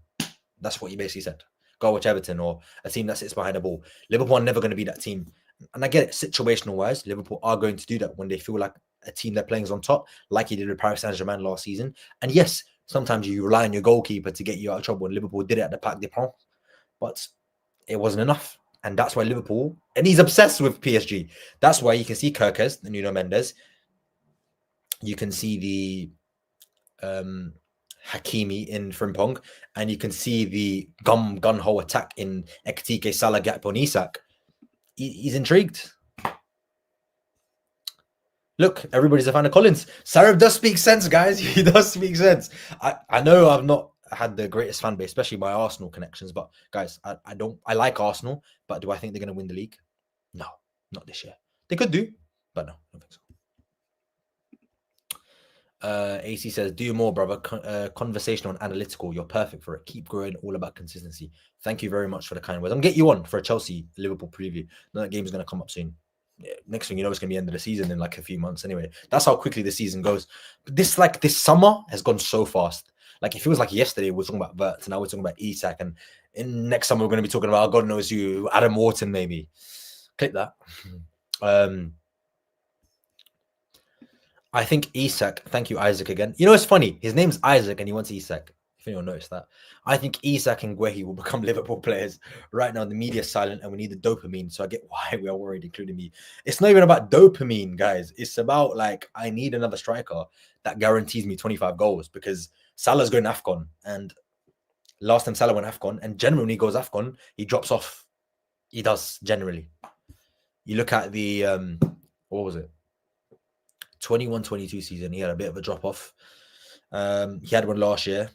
That's what he basically said. Go watch Everton, or a team that sits behind the ball. Liverpool are never going to be that team. And I get it, situational wise, Liverpool are going to do that when they feel like a team they're playing is on top, like he did with Paris Saint-Germain last season. And yes, sometimes you rely on your goalkeeper to get you out of trouble. And Liverpool did it at the Parc des Princes, but it wasn't enough. And that's why Liverpool, and he's obsessed with PSG. That's why you can see Kerkez, the Nuno Mendes. You can see the Hakimi in Frimpong, and you can see the gun-ho attack in Ekitike, Salah, Gakpo, and Isak. He's intrigued. Look, everybody's a fan of Collins. Sarab does speak sense, guys. He does speak sense. I know I've not had the greatest fan base, especially my Arsenal connections, but guys, I like Arsenal, but do I think they're going to win the league? No, not this year. They could do, but no, I don't think so. AC says, do more, brother. Conversational and analytical. You're perfect for it. Keep growing. All about consistency. Thank you very much for the kind words. I'm going to get you on for a Chelsea Liverpool preview. That game is going to come up soon. Yeah, next thing you know, it's going to be the end of the season in like a few months anyway. That's how quickly the season goes. But this summer has gone so fast. Like, it feels like yesterday we were talking about Wirtz, and now we're talking about Isak, and in next summer we're going to be talking about God knows who, Adam Wharton maybe. Click that. I think Isak, thank you, Isaac, again. You know, it's funny. His name's Isaac and he wants Isak. If anyone noticed that. I think Isak and Guehi will become Liverpool players. Right now, the media's silent and we need the dopamine. So I get why we are worried, including me. It's not even about dopamine, guys. It's about, like, I need another striker that guarantees me 25 goals, because Salah's going AFCON. And last time Salah went AFCON, and generally when he goes AFCON, he drops off. He does, generally. You look at the, what was it? 21-22 season, he had a bit of a drop off. He had one last year,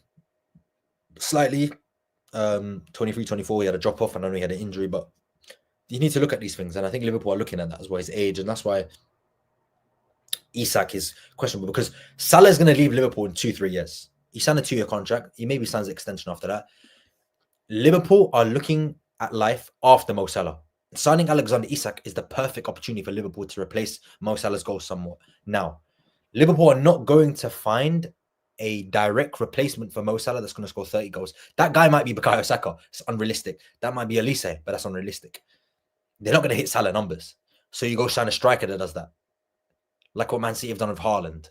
slightly. 23-24, he had a drop off, and I know he had an injury, but you need to look at these things, and I think Liverpool are looking at that as well, his age, and that's why Isak is questionable, because Salah is going to leave Liverpool in 2-3 years. He signed a 2-year contract. He maybe signs an extension after that. Liverpool are looking at life after Mo Salah. Signing Alexander Isak is the perfect opportunity for Liverpool to replace Mo Salah's goal somewhat. Now, Liverpool are not going to find a direct replacement for Mo Salah that's going to score 30 goals. That guy might be Bukayo Saka. It's unrealistic. That might be Elise, but that's unrealistic. They're not going to hit Salah numbers. So you go sign a striker that does that. Like what Man City have done with Haaland.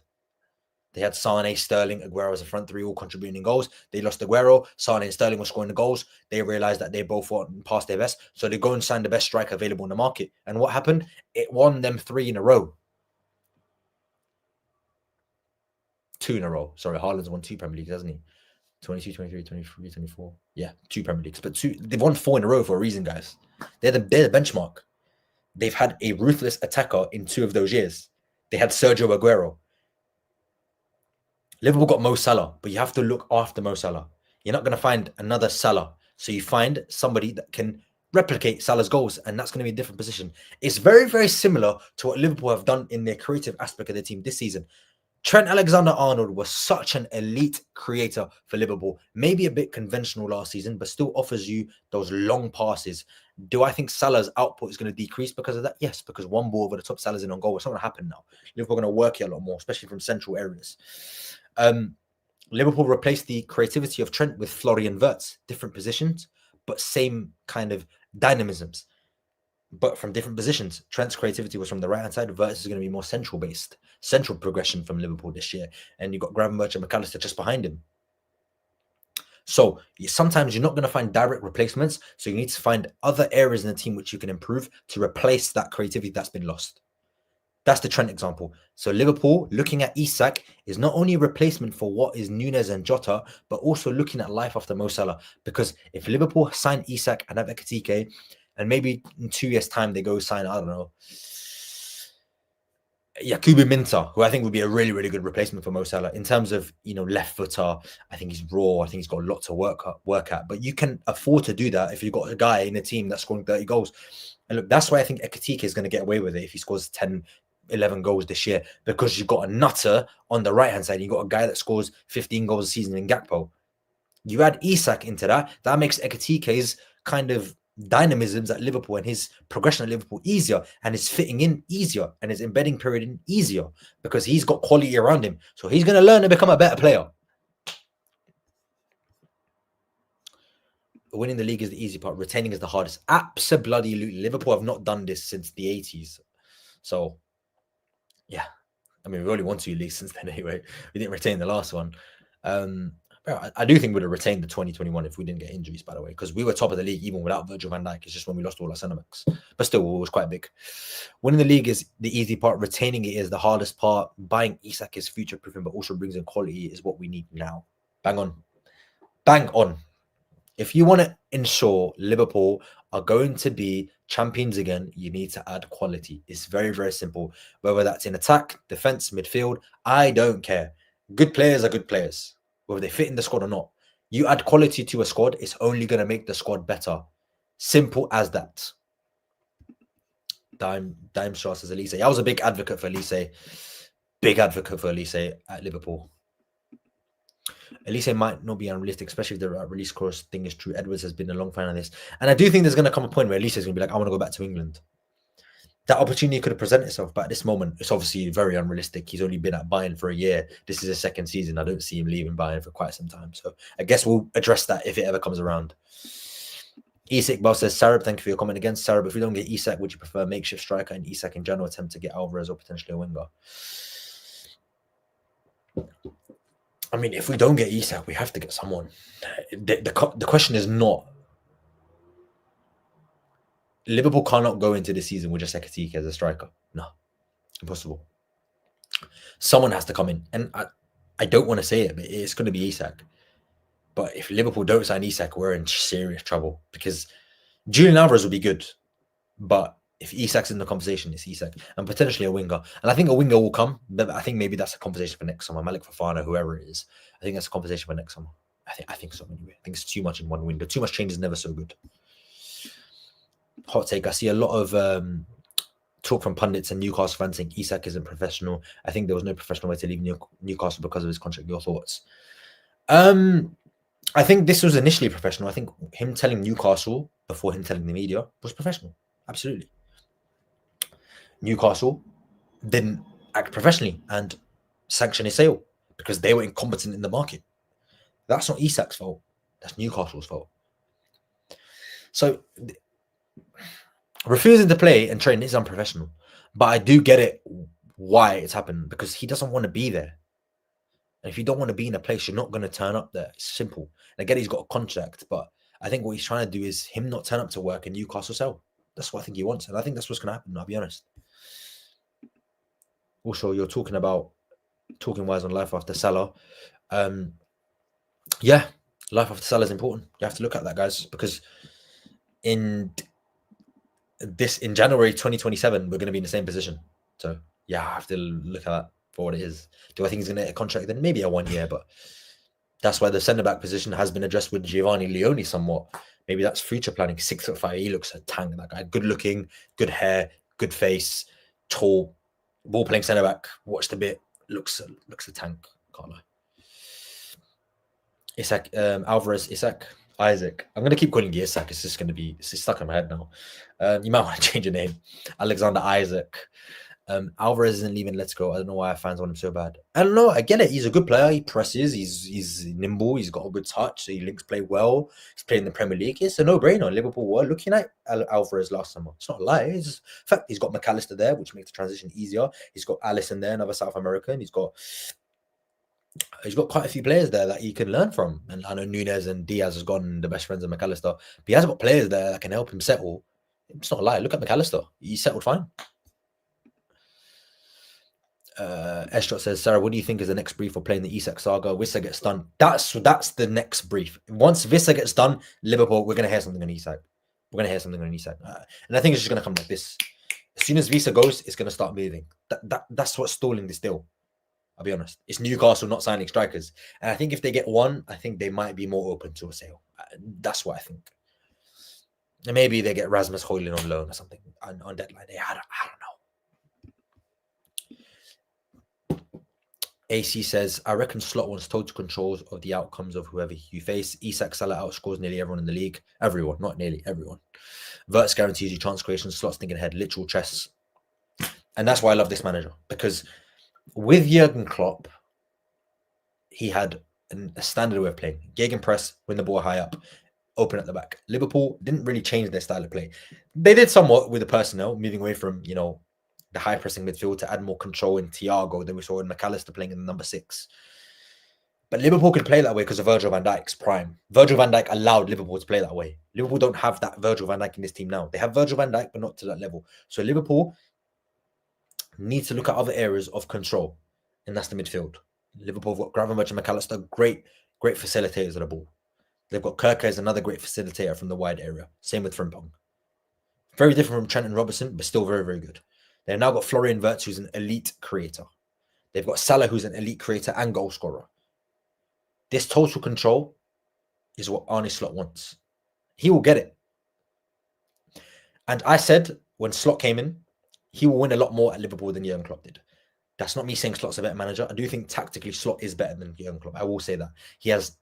They had Sane, Sterling, Aguero as a front three, all contributing goals. They lost Aguero. Sane and Sterling were scoring the goals. They realized that they both weren't past their best. So they go and sign the best striker available in the market. And what happened? It won them 3 in a row. 2 in a row. Sorry, Haaland's won 2 Premier Leagues, hasn't he? 22, 23, 23, 24. Yeah, 2 Premier Leagues. But they've won 4 in a row for a reason, guys. They're the benchmark. They've had a ruthless attacker in 2 of those years. They had Sergio Aguero. Liverpool got Mo Salah, but you have to look after Mo Salah. You're not going to find another Salah. So you find somebody that can replicate Salah's goals, and that's going to be a different position. It's very, very similar to what Liverpool have done in their creative aspect of their team this season. Trent Alexander-Arnold was such an elite creator for Liverpool. Maybe a bit conventional last season, but still offers you those long passes. Do I think Salah's output is going to decrease because of that? Yes, because one ball over the top, Salah's in on goal. It's not going to happen now. Liverpool are going to work here a lot more, especially from central areas. Liverpool replaced the creativity of Trent with Florian Wirtz. Different positions, but same kind of dynamisms. But from different positions. Trent's creativity was from the right-hand side. Wirtz is going to be more central-based. Central progression from Liverpool this year. And you've got Gravenberch and McAllister just behind him. So sometimes you're not going to find direct replacements. So you need to find other areas in the team which you can improve to replace that creativity that's been lost. That's the Trent example. So Liverpool, looking at Isak, is not only a replacement for what is Nunez and Jota, but also looking at life after Mo Salah. Because if Liverpool sign Isak and have Ekitike, and maybe in 2 years' time they go sign, I don't know, Yakubu Minta, who I think would be a really, really good replacement for Mo Salah in terms of, left footer. I think he's raw. I think he's got a lot to work at. But you can afford to do that if you've got a guy in a team that's scoring 30 goals. And look, that's why I think Ekitike is going to get away with it if he scores 10, 11 goals this year, because you've got a nutter on the right-hand side. You've got a guy that scores 15 goals a season in Gakpo. You add Isak into that makes Ekitike's kind of dynamisms at Liverpool and his progression at Liverpool easier, and his fitting in easier, and his embedding period in easier, because he's got quality around him. So he's going to learn to become a better player. Winning the league is the easy part. Retaining is the hardest. Absolutely. Liverpool have not done this since the 80s. So, yeah. I mean, we've only won 2 leagues since then anyway. We didn't retain the last one. I do think we'd have retained the 2021 if we didn't get injuries, by the way, because we were top of the league even without Virgil van Dijk. It's just when we lost all our centre-backs. But still, it was quite big. Winning the league is the easy part. Retaining it is the hardest part. Buying Isak is future-proofing, but also brings in quality is what we need now. Bang on. Bang on. If you want to ensure Liverpool are going to be champions again, you need to add quality. It's very, very simple. Whether that's in attack, defense, midfield, I don't care. Good players are good players, whether they fit in the squad or not. You add quality to a squad, it's only going to make the squad better. Simple as that. Dime Strass as Elise. I was a big advocate for Elise. Big advocate for Elise at Liverpool. Elise might not be unrealistic, especially if the release clause thing is true. Edwards has been a long fan of this. And I do think there's going to come a point where Elise is going to be like, I want to go back to England. That opportunity could have presented itself, but at this moment, it's obviously very unrealistic. He's only been at Bayern for a year. This is his 2nd season. I don't see him leaving Bayern for quite some time. So I guess we'll address that if it ever comes around. Isak Bell says, Sarab, thank you for your comment again. Sarab, if we don't get Isak, would you prefer a makeshift striker and Isak in general attempt to get Alvarez or potentially a winger? I mean, if we don't get Isak, we have to get someone. The question is not... Liverpool cannot go into the season with just Ekitike as a striker. No. Impossible. Someone has to come in. And I don't want to say it, but it's going to be Isak. But if Liverpool don't sign Isak, we're in serious trouble. Because Julian Alvarez will be good. But if Isak's in the conversation, it's Isak. And potentially a winger. And I think a winger will come. But I think maybe that's a conversation for next summer. Malik Fofana, whoever it is. I think that's a conversation for next summer. I think so anyway. I think it's too much in one window. Too much change is never so good. Hot take. I see a lot of talk from pundits and Newcastle fans saying Isak isn't professional. I think there was no professional way to leave Newcastle because of his contract. Your thoughts? I think this was initially professional. I think him telling Newcastle before him telling the media was professional. Absolutely. Newcastle didn't act professionally and sanction his sale because they were incompetent in the market. That's not Isak's fault. That's Newcastle's fault. So refusing to play and train is unprofessional. But I do get it why it's happened, because he doesn't want to be there. And if you don't want to be in a place, you're not going to turn up there. It's simple. And again, he's got a contract, but I think what he's trying to do is him not turn up to work and Newcastle sell. That's what I think he wants. And I think that's what's going to happen, I'll be honest. Also, you're talking wise on life after Salah. Yeah, life after Salah is important. You have to look at that, guys, because in January 2027, we're going to be in the same position. So yeah, I have to look at that for what it is. Do I think he's going to get a contract? Then maybe a 1 year, but that's why the centre-back position has been addressed with Giovanni Leone somewhat. Maybe that's future planning. 6'5", he looks a tank, that guy. Good looking, good hair, good face, tall, ball playing centre-back. Watched a bit, looks a tank. Can't lie. Isak, Alvarez, Isaac. I'm going to keep calling you Isak. It's just going to be stuck in my head now. You might want to change your name. Alexander Isak. Alvarez isn't leaving. Let's go. I don't know why fans want him so bad. I don't know. I get it. He's a good player. He presses. He's nimble. He's got a good touch. He links play well. He's playing in the Premier League. It's a no-brainer. Liverpool were looking at Alvarez last summer. It's not a lie. It's just a fact. He's got McAllister there, which makes the transition easier. He's got Alisson there, another South American. He's got quite a few players there that he can learn from. And I know Nunez and Diaz has gone the best friends of McAllister. But he has got players there that can help him settle. It's not a lie. Look at McAllister. He settled fine. Estrot says, Sarah, what do you think is the next brief for playing the Isak saga? Wissa gets done. That's the next brief. Once Wissa gets done, Liverpool, we're going to hear something on Isak. We're going to hear something on Isak. And I think it's just going to come like this. As soon as Wissa goes, it's going to start moving. That's what's stalling this deal. I'll be honest. It's Newcastle not signing strikers. And I think if they get one, I think they might be more open to a sale. That's what I think. And maybe they get Rasmus Højlund on loan or something on deadline day. I don't know. AC says, I reckon Slot wants total control of the outcomes of whoever you face. Isak Salah outscores nearly everyone in the league. Everyone, not nearly everyone. Verts guarantees you chance creation. Slot's thinking ahead, literal chess. And that's why I love this manager. Because with Jurgen Klopp, he had a standard way of playing. Gegenpress, win the ball high up, open at the back. Liverpool didn't really change their style of play. They did somewhat with the personnel, moving away from, the high pressing midfield to add more control in Thiago than we saw in McAllister playing in the number 6. But Liverpool could play that way because of Virgil van Dijk's prime. Virgil van Dijk allowed Liverpool to play that way. Liverpool don't have that Virgil van Dijk in this team now. They have Virgil van Dijk, but not to that level. So Liverpool needs to look at other areas of control, and that's the midfield. Liverpool have got Gravenberch and McAllister, great facilitators of the ball. They've got Kirk as another great facilitator from the wide area. Same with Frimpong. Very different from Trent and Robertson, but still very, very good. They've now got Florian Wirtz, who's an elite creator. They've got Salah, who's an elite creator and goal scorer. This total control is what Arne Slot wants. He will get it. And I said when Slot came in, he will win a lot more at Liverpool than Jurgen Klopp did. That's not me saying Slot's a better manager. I do think tactically Slot is better than Jurgen Klopp. I will say that.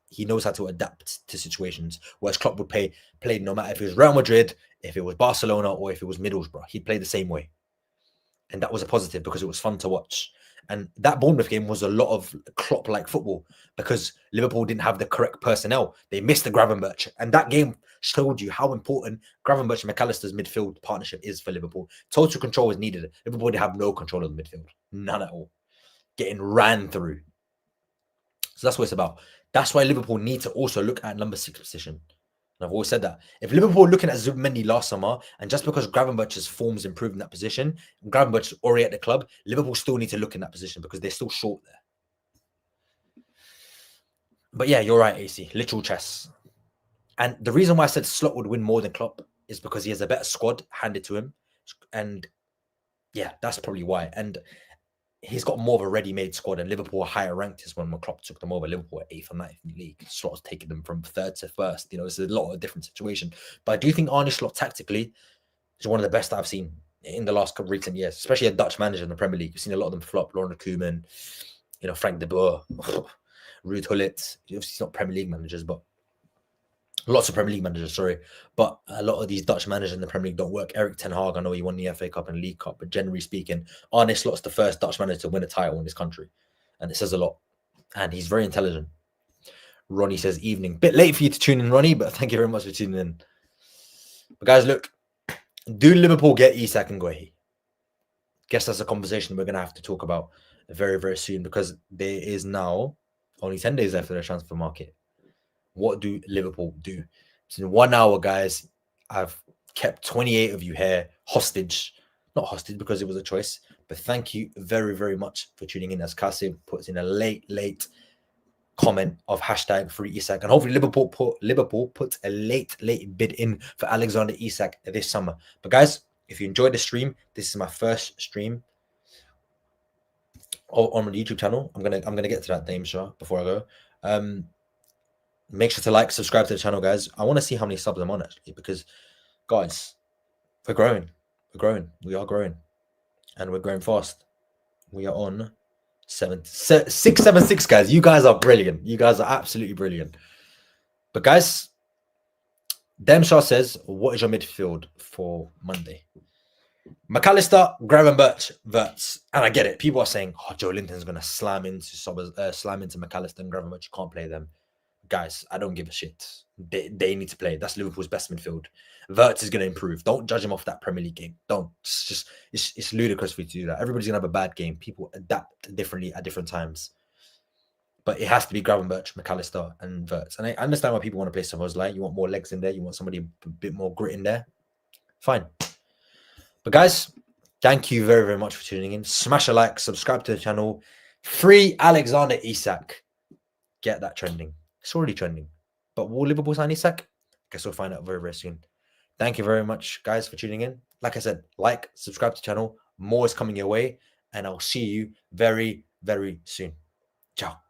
He knows how to adapt to situations, whereas Klopp would play no matter if it was Real Madrid, if it was Barcelona, or if it was Middlesbrough. He'd play the same way. And that was a positive because it was fun to watch. And that Bournemouth game was a lot of Klopp-like football because Liverpool didn't have the correct personnel. They missed the Gravenberch. And that game showed you how important Gravenberch and McAllister's midfield partnership is for Liverpool. Total control is needed. Liverpool didn't have no control of the midfield. None at all. Getting ran through. So that's what it's about. That's why Liverpool need to also look at number 6 position. And I've always said that. If Liverpool are looking at Zubimendi last summer, and just because Gravenberch's form's improved in that position, and Gravenberch's already at the club, Liverpool still need to look in that position because they're still short there. But yeah, you're right, AC. Literal chess. And the reason why I said Slot would win more than Klopp is because he has a better squad handed to him. And yeah, that's probably why. And he's got more of a ready-made squad, and Liverpool are higher ranked as when Klopp took them over. Liverpool were 8th or 9th in the league. Slot's taken them from 3rd to 1st. It's a lot of different situation. But I do think Arne Slot tactically is one of the best I've seen in the last couple of recent years, especially a Dutch manager in the Premier League. You've seen a lot of them flop. Ronald Koeman, Frank de Boer, Ruud Gullit. Obviously, it's not Premier League managers, but lots of Premier League managers, sorry. But a lot of these Dutch managers in the Premier League don't work. Eric Ten Hag, I know he won the FA Cup and League Cup, but generally speaking, Arne Slot's the first Dutch manager to win a title in this country. And it says a lot. and he's very intelligent. Ronnie says evening. Bit late for you to tune in, Ronnie, but thank you very much for tuning in. But guys, look, do Liverpool get Isak and Guehi? Guess that's a conversation we're going to have to talk about very, very soon, because there is now only 10 days left of the transfer market. What do Liverpool do? So in 1 hour, guys, I've kept 28 of you here hostage. Not hostage because it was a choice, but thank you very, very much for tuning in. As Kasim puts in a late comment of hashtag free Isak, and hopefully Liverpool puts a late bid in for Alexander Isak this summer. But guys, if you enjoyed the stream, this is my first stream on my YouTube channel. I'm gonna get to that, Dame Shah, before I go. Make sure to like, subscribe to the channel, guys. I want to see how many subs I'm on, actually, because guys, we're growing, we are growing, and we're growing fast. We are on 676, guys. You guys are brilliant. You guys are absolutely brilliant. But guys, Demshah says, what is your midfield for Monday? McAllister, Gravenberch, Wirtz. And I get it. People are saying, oh, Joe Linton's going to slam into McAllister and Gravenberch. You can't play them. Guys, I don't give a shit. They need to play. That's Liverpool's best midfield. Wirtz is going to improve. Don't judge him off that Premier League game. Don't. It's ludicrous for you to do that. Everybody's going to have a bad game. People adapt differently at different times. But it has to be Gravenberch, McAllister, and Wirtz. And I understand why people want to play Szoboszlai. You want more legs in there. You want somebody a bit more grit in there. Fine. But guys, thank you very, very much for tuning in. Smash a like, subscribe to the channel. Free Alexander Isak. Get that trending. It's already trending. But will Liverpool sign Isak? Guess we'll find out very, very soon. Thank you very much, guys, for tuning in. Like I said, like, subscribe to the channel. More is coming your way. And I'll see you very, very soon. Ciao.